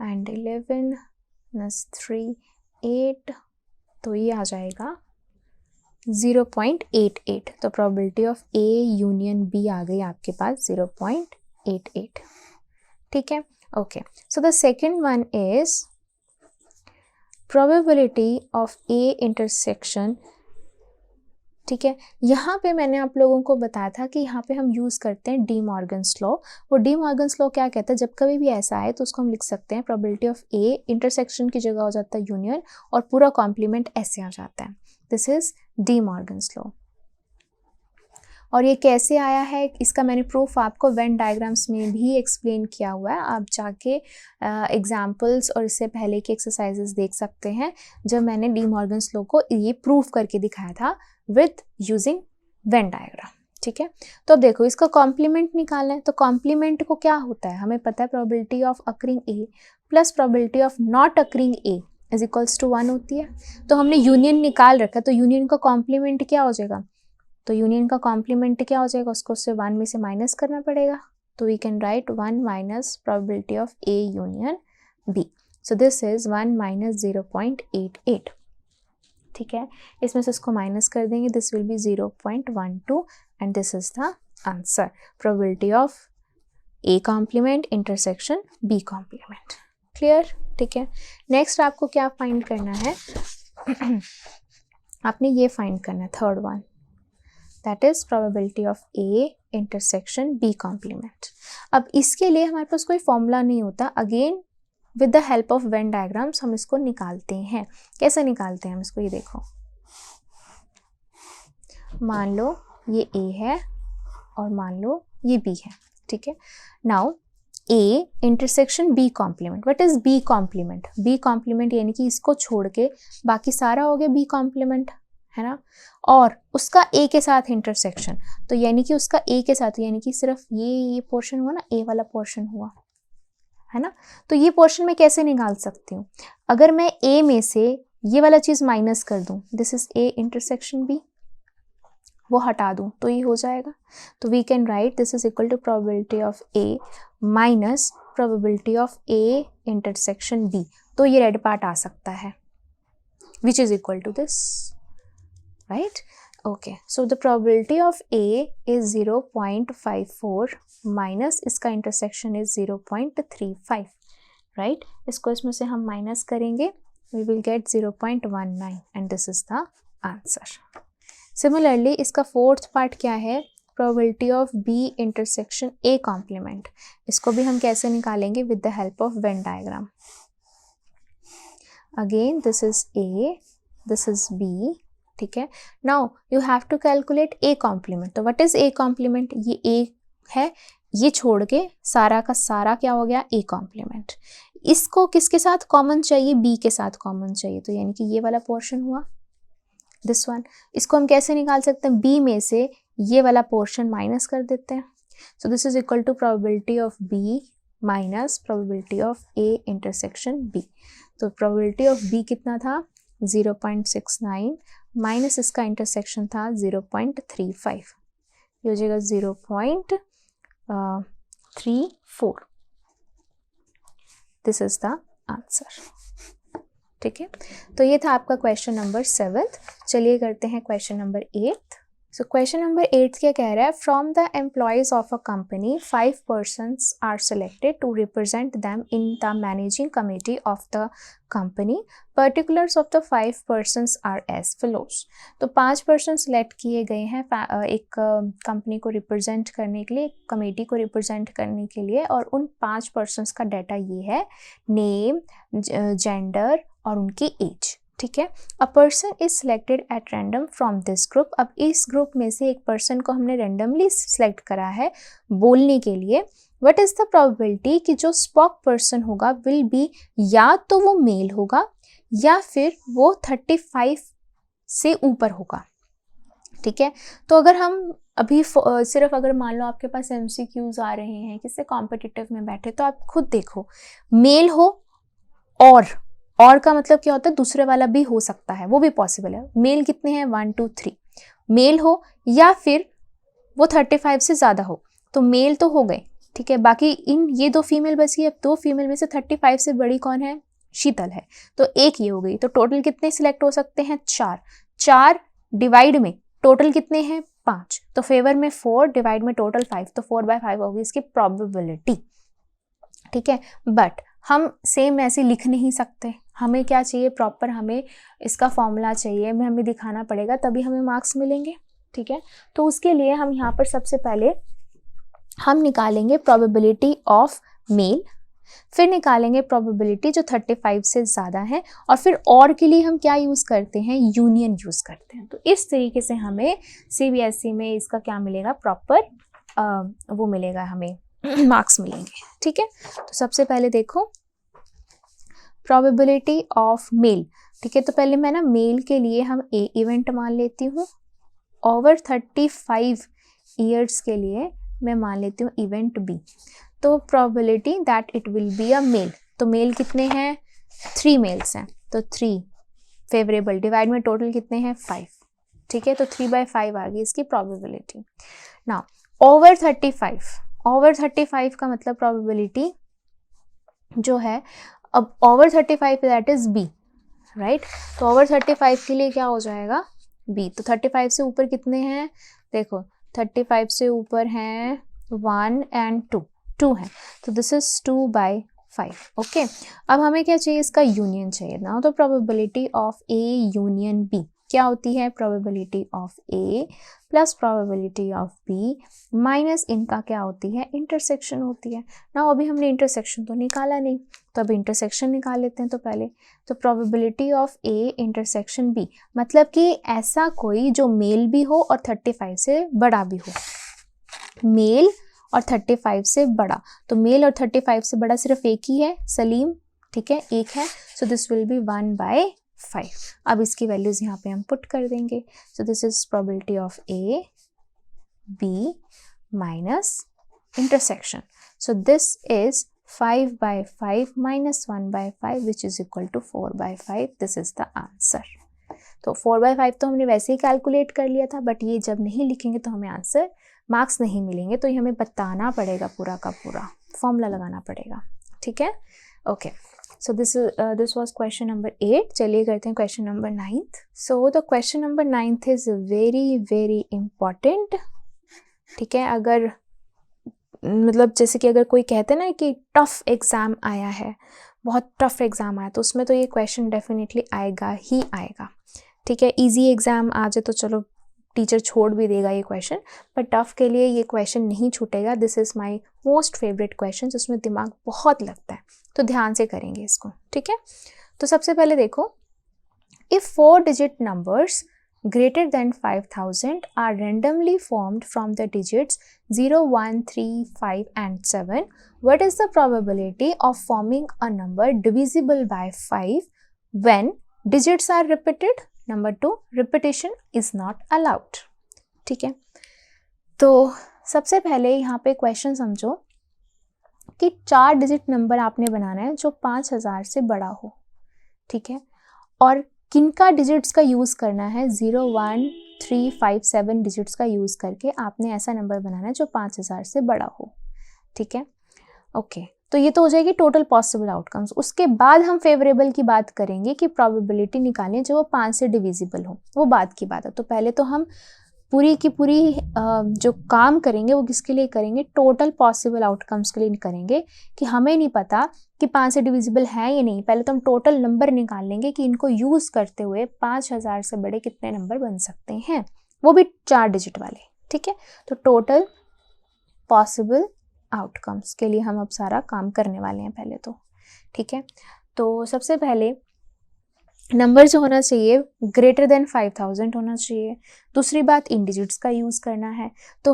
and 11 minus 3 8, तो ये आ जाएगा 0.88। तो probability of A union B आ गई आपके पास 0.88, ठीक है। Okay, so the second one is probability of A intersection, ठीक है। यहाँ पे मैंने आप लोगों को बताया था कि यहाँ पे हम यूज़ करते हैं डी मॉर्गन्स लॉ। वो डी मॉर्गन्स लॉ क्या कहता है, जब कभी भी ऐसा आए तो उसको हम लिख सकते हैं probability of A इंटरसेक्शन की जगह हो जाता है यूनियन और पूरा कॉम्प्लीमेंट ऐसे आ जाता है। This is D Morgan's law. और ये कैसे आया है, इसका मैंने प्रूफ आपको वेन डायग्राम्स में भी एक्सप्लेन किया हुआ है। आप जाके एग्जाम्पल्स और इससे पहले के एक्सरसाइजेस देख सकते हैं जब मैंने डी मॉर्गन्स लॉ को ये प्रूफ करके दिखाया था विद यूजिंग वेन डायग्राम, ठीक है। तो अब देखो इसका कॉम्प्लीमेंट निकालना है, तो कॉम्प्लीमेंट को क्या होता है हमें पता है, probability of occurring A plus probability of not occurring A is equals to 1 होती है। तो हमने यूनियन निकाल रखा, तो यूनियन का कॉम्प्लीमेंट क्या हो जाएगा, तो यूनियन का कॉम्प्लीमेंट क्या हो जाएगा, उसको उससे 1 में से माइनस करना पड़ेगा। तो we can write 1 minus probability of A union B. So this is 1 minus 0.88, ठीक है। इसमें से इसको माइनस कर देंगे, this will be 0.12 and this is the answer, probability of A complement intersection B complement. Clear, ठीक है। नेक्स्ट आपको क्या फाइंड करना है आपने ये फाइंड करना है third one, that is probability of A intersection B complement. अब इसके लिए हमारे पास कोई फॉर्मूला नहीं होता, again with the help of Venn diagrams हम इसको निकालते हैं। कैसे निकालते हैं हम इसको, ये देखो, मान लो ये A है और मान लो ये B है, ठीक है। Now A intersection B complement, what is B complement, B complement यानी कि इसको छोड़ के बाकी सारा हो गया B कॉम्प्लीमेंट, है ना। और उसका A के साथ इंटरसेक्शन, तो यानी कि उसका A के साथ, यानी कि सिर्फ ये पोर्शन हुआ ना, A वाला पोर्शन हुआ, है ना। तो ये पोर्शन मैं कैसे निकाल सकती हूँ, अगर मैं A में से ये वाला चीज माइनस कर दूं, this is A intersection B, वो हटा दूं तो ये हो जाएगा। तो we can write this is equal to probability of A minus probability of A intersection B। तो ये रेड पार्ट आ सकता है which is equal to this, right? Okay, so the probability of A is 0.54 minus इसका intersection is 0.35, right? इसको इसमें से हम माइनस करेंगे, we will get 0.19 and this is the answer. Similarly, इसका फोर्थ पार्ट क्या है, probability of B intersection A complement, इसको भी हम कैसे निकालेंगे, with the help of Venn diagram. Again, this is A, this is B, ठीक है। Now you have to calculate A complement, तो व्हाट इज ए कॉम्प्लीमेंट, ये ए है, ये छोड़ के सारा का सारा क्या हो गया ए कॉम्प्लीमेंट। इसको किसके साथ कॉमन चाहिए, बी के साथ कॉमन चाहिए, तो यानी कि ये वाला पोर्शन हुआ दिस वन। इसको हम कैसे निकाल सकते हैं, बी में से ये वाला पोर्शन माइनस कर देते हैं। So this is equal to probability of B minus probability of A intersection B. तो प्रोबेबिलिटी ऑफ बी कितना था 0.69 माइनस इसका इंटरसेक्शन था 0.35, ये हो जाएगा 0.34। दिस इज द आंसर, ठीक है। तो ये था आपका क्वेश्चन नंबर 7। चलिए करते हैं question number 8। So question number 8 क्या कह रहा है, from the employees of a company 5 persons are selected to represent them in the managing committee of the company, particulars of the 5 persons are as follows. तो 5 पर्सन सेलेक्ट किए गए हैं एक कंपनी को रिप्रेजेंट करने के लिए, कमेटी को रिप्रेजेंट करने के लिए, और उन 5 पर्सनस का डाटा ये है, नेम, जेंडर और उनकी एज। ठीक है, a person is selected at random from this group. अब इस ग्रुप में से एक पर्सन को हमने रैंडमली सिलेक्ट करा है बोलने के लिए। व्हाट इज द प्रोबेबिलिटी कि जो स्पोक पर्सन होगा विल बी, या तो वो मेल होगा या फिर वो 35 से ऊपर होगा। ठीक है, तो अगर हम अभी सिर्फ अगर मान लो आपके पास MCQs आ रहे हैं, किससे कॉम्पिटिटिव में बैठे, तो आप खुद देखो, मेल हो और का मतलब क्या होता है, दूसरे वाला भी हो सकता है, वो भी पॉसिबल है। मेल कितने हैं, 1 2 3 मेल हो, या फिर वो 35 से ज़्यादा हो, तो मेल तो हो गए। ठीक है, बाकी इन ये 2 फीमेल बची है। अब 2 फीमेल में से 35 से बड़ी कौन है, शीतल है, तो एक ये हो गई। तो टोटल कितने सिलेक्ट हो सकते हैं, 4 डिवाइड में टोटल कितने हैं, 5, तो फेवर में 4, डिवाइड में टोटल 5, तो 4/5 होगी इसकी प्रोबेबिलिटी। ठीक है, बट हम सेम ऐसे लिख नहीं सकते, हमें क्या चाहिए, प्रॉपर हमें इसका फॉर्मूला चाहिए, हमें दिखाना पड़ेगा, तभी हमें मार्क्स मिलेंगे। ठीक है, तो उसके लिए हम यहाँ पर सबसे पहले हम निकालेंगे प्रोबेबिलिटी ऑफ मेल, फिर निकालेंगे प्रोबेबिलिटी जो 35 से ज़्यादा है, और फिर और के लिए हम क्या यूज़ करते हैं, यूनियन यूज़ करते हैं। तो इस तरीके से हमें CBSE में इसका क्या मिलेगा, प्रॉपर वो मिलेगा, हमें मार्क्स मिलेंगे। ठीक है, तो सबसे पहले देखो प्रोबेबिलिटी ऑफ मेल। ठीक है, तो पहले मैं ना मेल के लिए हम A इवेंट मान लेती हूँ, ओवर 35 ईयर्स के लिए मैं मान लेती हूँ इवेंट B। तो probability that it will be a male, तो मेल कितने हैं, 3 मेल्स हैं, तो 3 फेवरेबल, डिवाइड में टोटल कितने हैं, 5। ठीक है, तो 3/5 आ गई इसकी प्रोबेबिलिटी। नाउ ओवर 35 का मतलब प्रोबेबिलिटी जो है, अब over 35 that is B, right. तो ओवर 35 के लिए क्या हो जाएगा, B। तो 35 से ऊपर कितने हैं, देखो 35 से ऊपर हैं 1 and 2 है, तो दिस इज 2/5। ओके, अब हमें क्या चाहिए, इसका यूनियन चाहिए ना। तो probability of A union B क्या होती है, probability of A plus probability of B minus इनका क्या होती है, इंटरसेक्शन होती है ना। अभी हमने इंटरसेक्शन तो निकाला नहीं, तो अभी इंटरसेक्शन निकाल लेते हैं। तो पहले तो probability of A intersection B, मतलब कि ऐसा कोई जो मेल भी हो और 35 से बड़ा भी हो, मेल और 35 से बड़ा। तो मेल और 35 से बड़ा सिर्फ एक ही है, सलीम। ठीक है, एक है, सो दिस विल बी 1/5। अब इसकी वैल्यूज यहाँ पे हम पुट कर देंगे। सो this is probability of A B minus intersection, so this is 5/5 minus 1/5 which is equal to 4/5. This is the answer. तो 4/5 तो हमने वैसे ही कैलकुलेट कर लिया था, बट ये जब नहीं लिखेंगे तो हमें आंसर मार्क्स नहीं मिलेंगे, तो ये हमें बताना पड़ेगा, पूरा का पूरा फॉर्मूला लगाना पड़ेगा। ठीक है, okay. So this was question number 8। चलिए करते हैं question number 9। So the question number 9 is very very important. ठीक है, अगर मतलब जैसे कि अगर कोई कहते हैं ना कि टफ एग्ज़ाम आया है, बहुत टफ एग्ज़ाम आया, तो उसमें तो ये क्वेश्चन डेफिनेटली आएगा ही आएगा। ठीक है, इजी एग्ज़ाम आ जाए तो चलो टीचर छोड़ भी देगा ये क्वेश्चन, पर टफ के लिए ये क्वेश्चन नहीं छूटेगा। This is my most favourite question, जिसमें दिमाग बहुत लगता है, तो ध्यान से करेंगे इसको। ठीक है, तो सबसे पहले देखो, if 4 digit numbers greater than 5000 are randomly formed from the digits 0, 1, 3, 5 and 7, what is the probability of forming a number divisible by 5 when digits are repeated? Number 2, repetition is not allowed. ठीक है, तो सबसे पहले यहाँ पे क्वेश्चन समझो कि 4 डिजिट नंबर आपने बनाना है जो 5000 से बड़ा हो। ठीक है, और किनका डिजिट्स का यूज़ करना है, 0, 1, 3, 5, 7 डिजिट्स का यूज़ करके आपने ऐसा नंबर बनाना है जो 5000 से बड़ा हो। ठीक है, ओके। तो ये तो हो जाएगी टोटल पॉसिबल आउटकम्स। उसके बाद हम फेवरेबल की बात करेंगे कि प्रोबेबिलिटी निकालें जो वो 5 से डिविजिबल हो, वो बाद की बात है। तो पहले तो हम पूरी की पूरी जो काम करेंगे वो किसके लिए करेंगे, टोटल पॉसिबल आउटकम्स के लिए करेंगे, कि हमें नहीं पता कि 5 से डिविजिबल है या नहीं, पहले तो हम टोटल नंबर निकाल लेंगे कि इनको यूज़ करते हुए 5000 से बड़े कितने नंबर बन सकते हैं, वो भी 4 डिजिट वाले। ठीक है, तो टोटल पॉसिबल आउटकम्स के लिए हम अब सारा काम करने वाले हैं पहले तो। ठीक है, तो सबसे पहले नंबर जो होना चाहिए ग्रेटर देन 5000 होना चाहिए। दूसरी बात इन डिजिट्स का यूज़ करना है, तो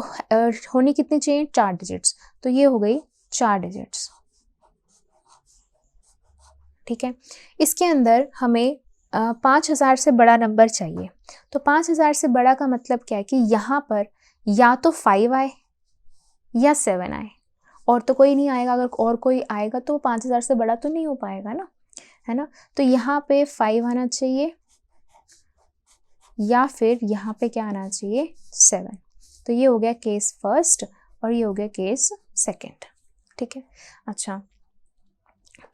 होनी कितनी चाहिए, 4 डिजिट्स, तो ये हो गई 4 डिजिट्स। ठीक है, इसके अंदर हमें 5000 से बड़ा नंबर चाहिए। तो 5000 से बड़ा का मतलब क्या है कि यहाँ पर या तो 5 आए या 7 आए, और तो कोई नहीं आएगा। अगर और कोई आएगा तो 5000 से बड़ा तो नहीं हो पाएगा ना, है ना। तो यहाँ पे 5 आना चाहिए या फिर यहाँ पे क्या आना चाहिए, 7। तो ये हो गया केस फर्स्ट और ये हो गया केस सेकंड। ठीक है, अच्छा,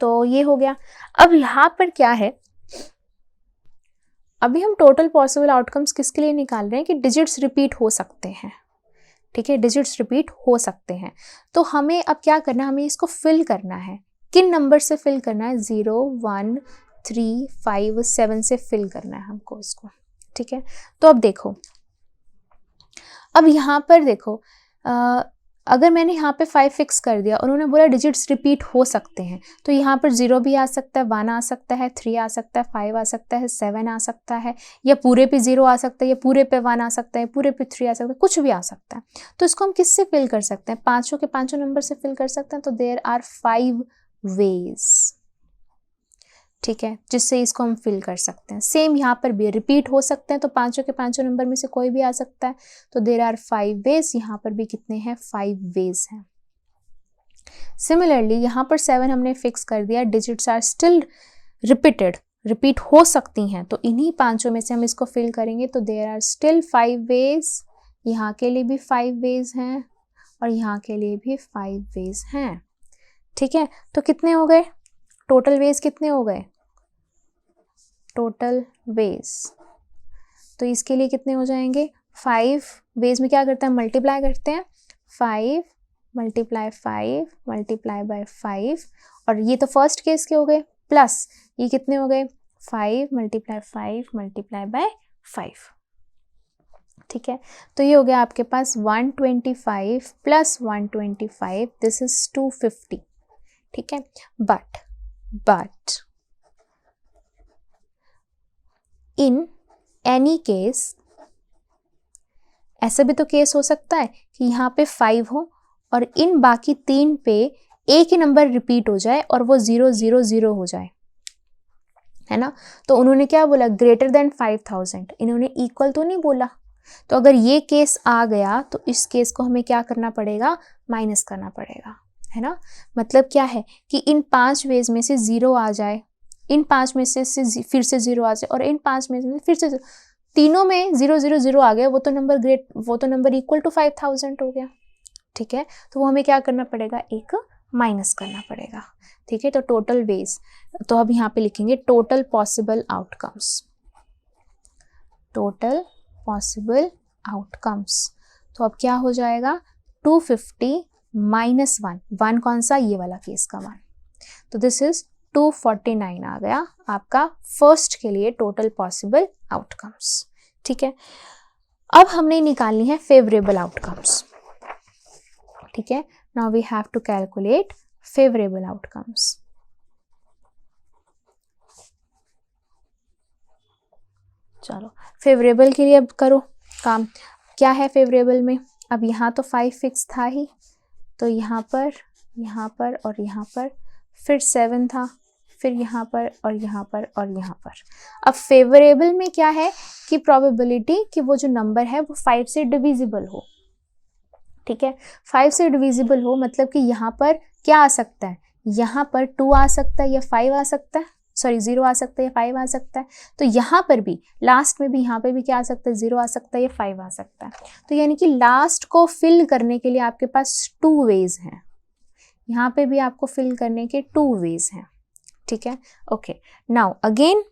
तो ये हो गया। अब यहाँ पर क्या है, अभी हम टोटल पॉसिबल आउटकम्स किसके लिए निकाल रहे हैं कि डिजिट्स रिपीट हो सकते हैं। ठीक है, डिजिट्स रिपीट हो सकते हैं, तो हमें अब क्या करना है, हमें इसको फिल करना है। किन नंबर से फिल करना है, 0, 1, 3, 5, 7 से फिल करना है हमको इसको। ठीक है, तो अब देखो, अब यहाँ पर देखो, अगर मैंने यहाँ पे 5 फिक्स कर दिया, उन्होंने बोला डिजिट्स रिपीट हो सकते हैं, तो यहाँ पर 0 भी आ सकता है, 1 आ सकता है, 3 आ सकता है, 5 आ सकता है, 7 आ सकता है, या पूरे पे 0 आ सकता है, या पूरे पे 1 आ सकता है, पूरे पे 3 आ सकता है, कुछ भी आ सकता है। तो इसको हम किससे फिल कर सकते हैं, पाँचों के पाँचों नंबर से फिल कर सकते हैं। तो देयर आर 5 वेज, ठीक है, जिससे इसको हम फिल कर सकते हैं। सेम यहाँ पर भी रिपीट हो सकते हैं, तो पाँचों के पाँचों नंबर में से कोई भी आ सकता है। तो देयर आर 5 वेज, यहाँ पर भी कितने हैं, 5 वेज हैं। सिमिलरली यहाँ पर 7 हमने फिक्स कर दिया, digits are still repeated, repeat हो सकती हैं, तो इन्हीं पांचों में से हम इसको फिल करेंगे। तो देयर आर स्टिल 5 वेज, यहाँ के लिए भी 5 वेज हैं और यहाँ के लिए भी 5 वेज हैं। ठीक है, तो कितने हो गए, टोटल वेज कितने हो गए, टोटल वेज, तो इसके लिए कितने हो जाएंगे, 5 वेज में क्या करते हैं, मल्टीप्लाई करते हैं, 5 मल्टीप्लाई 5 मल्टीप्लाई बाय 5, और ये तो फर्स्ट केस के हो गए, प्लस ये कितने हो गए, 5 मल्टीप्लाई 5 मल्टीप्लाई बाय 5। ठीक है, तो ये हो गया आपके पास 125 प्लस 125, दिस इज 250। ठीक है, बट इन एनी केस, ऐसा भी तो केस हो सकता है कि यहाँ पे 5 हो और इन बाकी 3 पे एक ही नंबर रिपीट हो जाए और वो 0 0 0 हो जाए, है ना। तो उन्होंने क्या बोला, ग्रेटर देन 5000, इन्होंने इक्वल तो नहीं बोला। तो अगर ये केस आ गया तो इस केस को हमें क्या करना पड़ेगा, माइनस करना पड़ेगा, है ना। मतलब क्या है कि इन 5 वेज में से 0 आ जाए, इन 5 में से फिर से 0 आ जाए, और इन 5 में से फिर से 0, तीनों में 0 0 0 आ गया, वो तो नंबर इक्वल टू 5000 हो गया। ठीक है, तो वो हमें क्या करना पड़ेगा, एक माइनस करना पड़ेगा। ठीक है, तो टोटल वेज, तो अब यहाँ पे लिखेंगे total possible outcomes, total possible outcomes. तो अब क्या हो जाएगा, 250 माइनस 1 कौन सा, ये वाला केस का 1, तो दिस इज 249 आ गया आपका फर्स्ट के लिए टोटल पॉसिबल आउटकम्स। ठीक है, अब हमने निकालनी है फेवरेबल आउटकम्स। ठीक है, now we have to calculate favourable outcomes. चलो फेवरेबल के लिए अब करो काम, क्या है फेवरेबल में, अब यहाँ तो 5 फिक्स था ही, तो यहाँ पर और यहाँ पर, फिर 7 था, फिर यहाँ पर और यहाँ पर और यहाँ पर। अब फेवरेबल में क्या है कि प्रोबेबिलिटी कि वो जो नंबर है वो 5 से डिविजिबल हो। ठीक है, 5 से डिविजिबल हो मतलब कि यहाँ पर क्या आ सकता है, यहाँ पर 2 आ सकता है या 5 आ सकता है, सॉरी 0 आ सकता है या 5 आ सकता है। तो यहाँ पर भी लास्ट में भी यहाँ पे भी क्या आ सकता है, 0 आ सकता है या 5 आ सकता है। तो यानी कि लास्ट को फिल करने के लिए आपके पास 2 वेज हैं, यहाँ पे भी आपको फिल करने के 2 वेज हैं। ठीक है, ओके, नाउ अगेन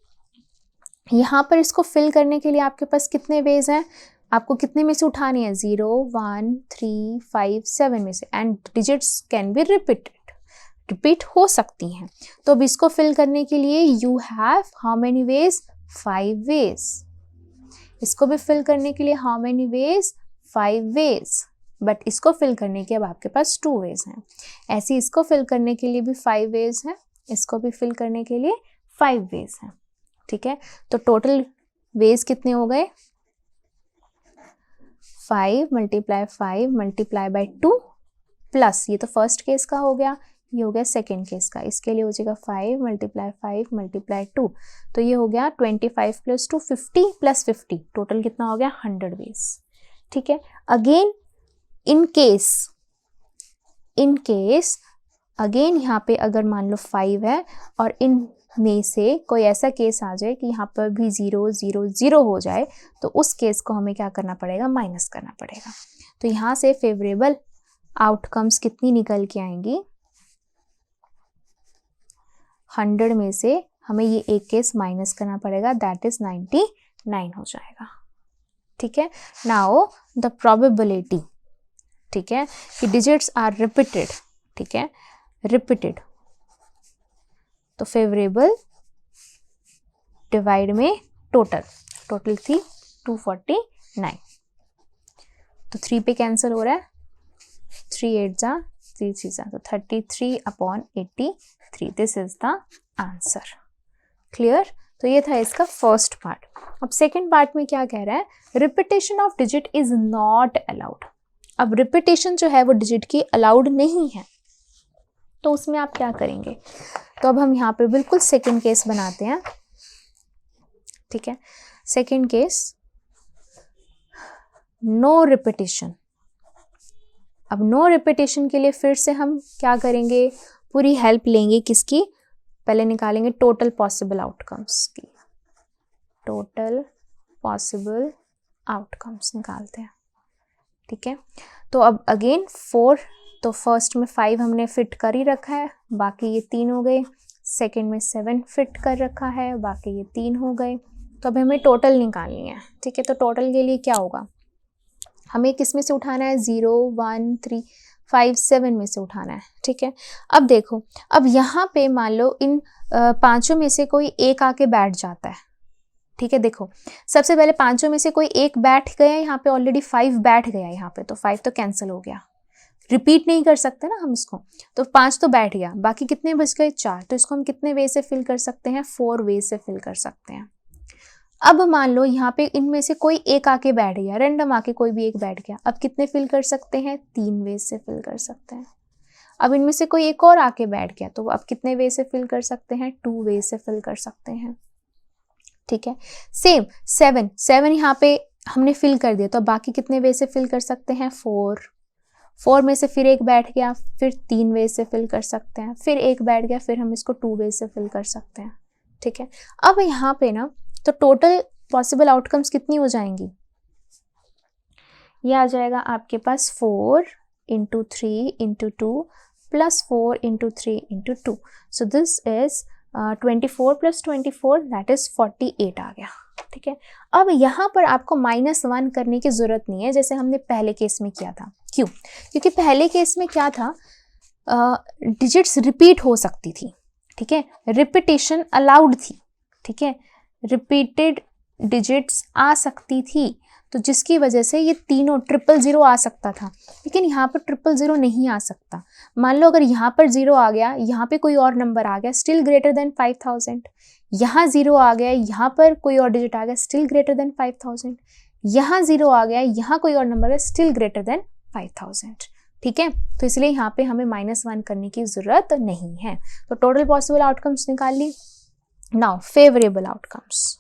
यहाँ पर इसको फिल करने के लिए आपके पास कितने वेज हैं, आपको कितने में से उठाने हैं, 0, 1, 3, 5, 7 में से, and digits can be repeat हो सकती हैं। तो अब इसको फिल करने के लिए you have how many ways, 5 ways. इसको भी फिल करने के लिए how many ways, 5 ways, but इसको फिल करने के अब आपके पास 2 वेज हैं। ऐसे इसको फिल करने के लिए भी 5 वेज हैं, इसको भी फिल करने के लिए 5 वेज हैं, ठीक है। तो टोटल वेज कितने हो गए, 5 × 5 × 2 प्लस, ये तो फर्स्ट केस का हो गया, ये हो गया सेकेंड केस का। इसके लिए हो जाएगा 5 × 5 × 2, तो ये हो गया 25 + 2 50 + 50, टोटल कितना हो गया, 100 वेज, ठीक है। अगेन इन केस अगेन यहाँ पे अगर मान लो 5 है और इन में से कोई ऐसा केस आ जाए कि यहाँ पर भी 0 0 0 हो जाए, तो उस केस को हमें क्या करना पड़ेगा, माइनस करना पड़ेगा। तो यहाँ से फेवरेबल आउटकम्स कितनी निकल के आएंगी, 100 में से हमें ये एक केस माइनस करना पड़ेगा, दैट इज 99 हो जाएगा, ठीक है। नाउ द प्रोबेबिलिटी, ठीक है, कि डिजिट्स आर रिपीटेड, ठीक है, रिपीटेड, तो फेवरेबल डिवाइड में टोटल थी 249, तो 3 पे कैंसिल हो रहा है, 3 8 जा 3 3 जा, तो 33/83, this is the answer. Clear. तो ये था इसका फर्स्ट पार्ट। अब सेकेंड पार्ट में क्या कह रहा है, repetition of digit is not allowed. अब रिपीटेशन जो है वो डिजिट की अलाउड नहीं है, तो उसमें आप क्या करेंगे। तो अब हम यहाँ पे बिल्कुल सेकेंड केस बनाते हैं, ठीक है। Second case, no repetition. अब नो रिपीटेशन के लिए फिर से हम क्या करेंगे, पूरी हेल्प लेंगे किसकी, पहले निकालेंगे टोटल पॉसिबल आउटकम्स की, टोटल पॉसिबल आउटकम्स निकालते हैं, ठीक है। तो अब अगेन 4, तो फर्स्ट में 5 हमने फिट कर ही रखा है, बाकी ये 3 हो गए। सेकंड में 7 फिट कर रखा है, बाकी ये 3 हो गए। तो अब हमें टोटल निकालनी है, ठीक है। तो टोटल के लिए क्या होगा, हमें किस में से उठाना है, 0 1 3 5 7 में से उठाना है, ठीक है। अब देखो, अब यहाँ पे मान लो इन पांचों में से कोई एक आके बैठ जाता है, ठीक है। देखो सबसे पहले पांचों में से कोई एक बैठ गया, यहाँ पे ऑलरेडी 5 बैठ गया यहाँ पे, तो 5 तो कैंसिल हो गया, रिपीट नहीं कर सकते ना हम इसको, तो 5 तो बैठ गया, बाकी कितने बच गए, 4। तो इसको हम कितने वे से फिल कर सकते हैं, 4 वे से फिल कर सकते हैं। अब मान लो यहाँ पे इनमें से कोई एक आके बैठ गया, रैंडम आके कोई भी एक बैठ गया, अब कितने फिल कर सकते हैं, 3 वे से फिल कर सकते हैं। अब इनमें से कोई एक और आके बैठ गया, तो अब कितने वे से फिल कर सकते हैं, 2 वे से फिल कर सकते हैं, ठीक है। सेम 7 यहाँ पे हमने फिल कर दिया, तो बाकी कितने वे से फिल कर सकते हैं, 4 में से फिर एक बैठ गया, फिर 3 वे से फिल कर सकते हैं, फिर एक बैठ गया, फिर हम इसको 2 वे से फिल कर सकते हैं, ठीक है। अब यहाँ पे ना तो टोटल पॉसिबल आउटकम्स कितनी हो जाएंगी, ये आ जाएगा आपके पास 4 × 3 × 2 + 4 × 3 × 2, सो दिस इज 24 + 24 दैट इज 48 आ गया, ठीक है। अब यहाँ पर आपको -1 करने की जरूरत नहीं है, जैसे हमने पहले केस में किया था। क्यों, क्योंकि पहले केस में क्या था, डिजिट्स रिपीट हो सकती थी, ठीक है, रिपीटेशन अलाउड थी, ठीक है, रिपीटेड डिजिट्स आ सकती थी, तो जिसकी वजह से ये तीनों 000 आ सकता था, लेकिन यहाँ पर 000 नहीं आ सकता। मान लो अगर यहाँ पर 0 आ गया, यहाँ पे कोई और नंबर आ गया, स्टिल ग्रेटर देन 5000, यहाँ 0 आ गया, यहाँ पर कोई और डिजिट आ गया, स्टिल ग्रेटर देन 5000, यहाँ 0 आ गया, यहाँ कोई और नंबर है, स्टिल ग्रेटर देन 5000, ठीक है। तो इसलिए यहाँ पे हमें -1 करने की जरूरत नहीं है। तो टोटल पॉसिबल आउटकम्स निकाल ली। Now favourable outcomes,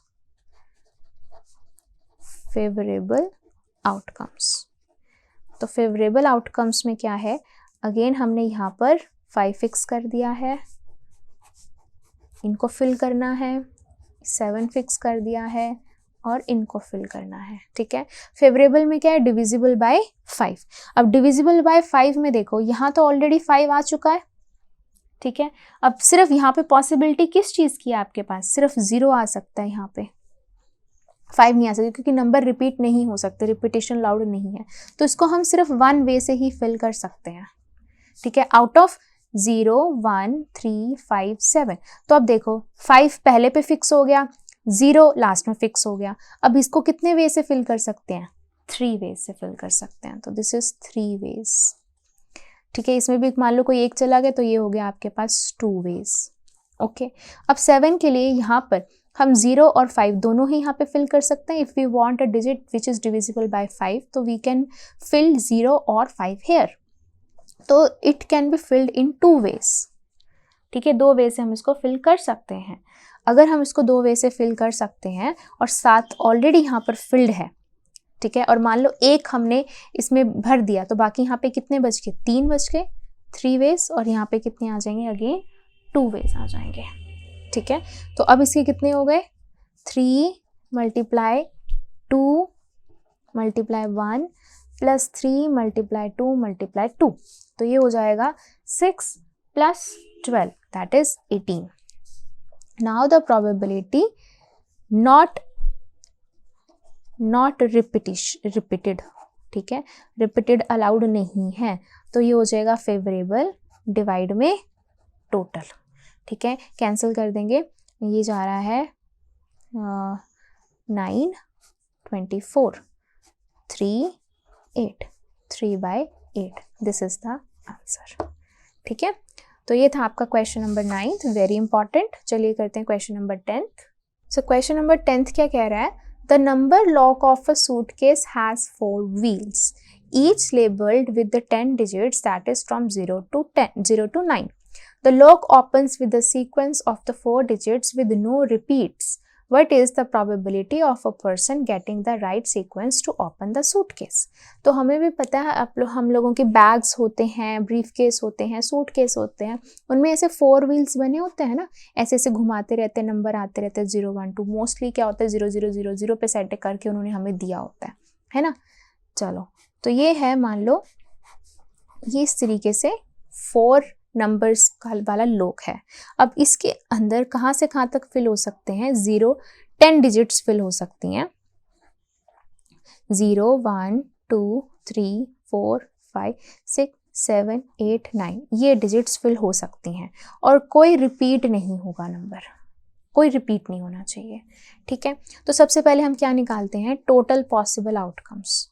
favourable outcomes, तो फेवरेबल आउटकम्स में क्या है, अगेन हमने यहाँ पर 5 फिक्स कर दिया है, इनको फिल करना है, 7 फिक्स कर दिया है और इनको फिल करना है, ठीक है। फेवरेबल में क्या है, डिविजिबल बाय 5। अब डिविजिबल बाय 5 में देखो, यहाँ तो ऑलरेडी 5 आ चुका है, ठीक है। अब सिर्फ यहाँ पे पॉसिबिलिटी किस चीज की है आपके पास, सिर्फ 0 आ सकता है यहाँ पे, 5 नहीं आ सकते क्योंकि नंबर रिपीट नहीं हो सकते, रिपीटेशन लाउड नहीं है। तो इसको हम सिर्फ 1 वे से ही फिल कर सकते हैं, ठीक है, आउट ऑफ 0 1 3 5 7। तो अब देखो 5 पहले पे फिक्स हो गया, 0 लास्ट में फिक्स हो गया। अब इसको कितने वे से फिल कर सकते हैं? 3 वे से फिल कर सकते हैं। तो दिस इज 3 वेज, ठीक है। इसमें भी मान लो कोई एक चला गया तो ये हो गया आपके पास 2 वेज, ओके। अब 7 के लिए यहाँ पर हम 0 और 5 दोनों ही यहाँ पे फिल कर सकते हैं। If we want a digit which is divisible by 5 तो वी कैन फिल 0 और 5 हेयर। तो it can be filled in 2 ways, ठीक है, 2 वे से हम इसको फिल कर सकते हैं। अगर हम इसको 2 वे से फिल कर सकते हैं और 7 ऑलरेडी यहाँ पर फिल्ड है, ठीक है, और मान लो एक हमने इसमें भर दिया तो बाकी यहाँ पे कितने बच गए? 3 बच गए, 3 वेज। और यहाँ पे कितने आ जाएंगे? अगेन 2 वेज आ जाएंगे, ठीक है। तो अब इसके कितने हो गए? 3 multiply 2 multiply 1 plus 3 multiply 2 multiply 2। तो ये हो जाएगा 6 plus 12 that is 18। Now the probability not repeated, ठीक है, रिपीटेड अलाउड नहीं है। तो ये हो जाएगा फेवरेबल डिवाइड में टोटल, ठीक है, कैंसिल कर देंगे। ये जा रहा है 9 24 3 8 3/8। दिस इज द आंसर, ठीक है। तो ये था आपका क्वेश्चन नंबर 9, वेरी इंपॉर्टेंट। चलिए करते हैं क्वेश्चन नंबर 10। सो क्वेश्चन नंबर 10 क्या कह रहा है? The number lock of a suitcase has 4 wheels, each labeled with the 10 digits that is from 0 to 9. The lock opens with the sequence of the 4 digits with no repeats. What is the probability of a person getting the right sequence to open the suitcase? तो हमें भी पता है हम लोगों के बैग्स होते हैं, ब्रीफ केस होते हैं, सूटकेस होते हैं, उनमें ऐसे 4 व्हील्स बने होते हैं ना, ऐसे ऐसे घुमाते रहते हैं, नंबर आते रहते हैं 0 1 2। मोस्टली क्या होता है 0 0 0 0 पे सेट करके उन्होंने हमें दिया होता है ना। चलो तो ये है, मान लो ये इस तरीके से 4 नंबर्स का वाला लॉक है। अब इसके अंदर कहाँ से कहाँ तक फिल हो सकते हैं? 10 डिजिट्स फिल हो सकती हैं। 0 1 2 3 4 5 6 7 8 9 ये डिजिट्स फिल हो सकती हैं और कोई रिपीट नहीं होगा, नंबर कोई रिपीट नहीं होना चाहिए, ठीक है। तो सबसे पहले हम क्या निकालते हैं? Total possible outcomes.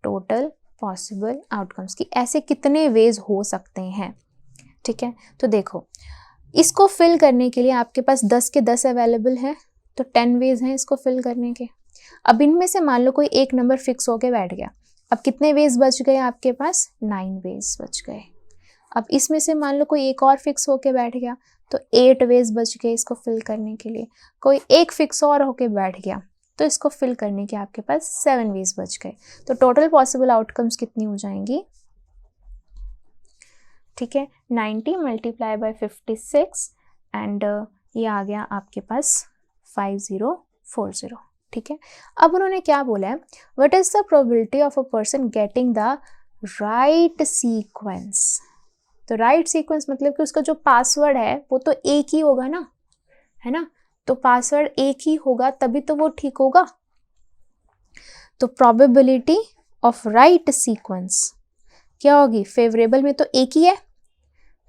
Total possible outcomes की ऐसे कितने वेज हो सकते हैं, ठीक है। तो देखो इसको फिल करने के लिए आपके पास 10 के 10 अवेलेबल है, तो 10 वेज हैं इसको फिल करने के। अब इनमें से मान लो कोई एक नंबर फिक्स होके बैठ गया, अब कितने वेज बच गए आपके पास? 9 वेज बच गए। अब इसमें से मान लो कोई एक और फिक्स होके बैठ गया तो 8 वेज बच गए इसको फिल करने के लिए। कोई एक फिक्स और होके बैठ गया तो इसको फिल करने के आपके पास 7 वेज बच गए। तो टोटल पॉसिबल आउटकम्स कितनी हो जाएंगी? ठीक है, 90 मल्टीप्लाई बाय 56 एंड ये आ गया आपके पास 5040, ठीक है। अब उन्होंने क्या बोला है? What is the probability of a person getting the right sequence. तो राइट सीक्वेंस मतलब कि उसका जो पासवर्ड है वो तो एक ही होगा ना, है ना, तो पासवर्ड एक ही होगा तभी तो वो ठीक होगा। तो प्रोबेबिलिटी ऑफ राइट सीक्वेंस क्या होगी? फेवरेबल में तो एक ही है,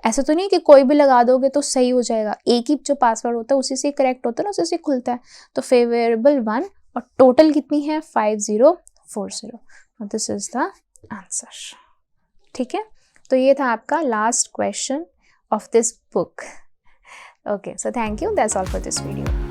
ऐसा तो नहीं कि कोई भी लगा दोगे तो सही हो जाएगा, एक ही जो पासवर्ड होता है उसी से करेक्ट होता है ना, उसी से खुलता है। तो फेवरेबल 1 और टोटल कितनी है? 5040। दिस इज द आंसर, ठीक है। तो ये था आपका last question of this book. Okay, so thank you, that's all for this video.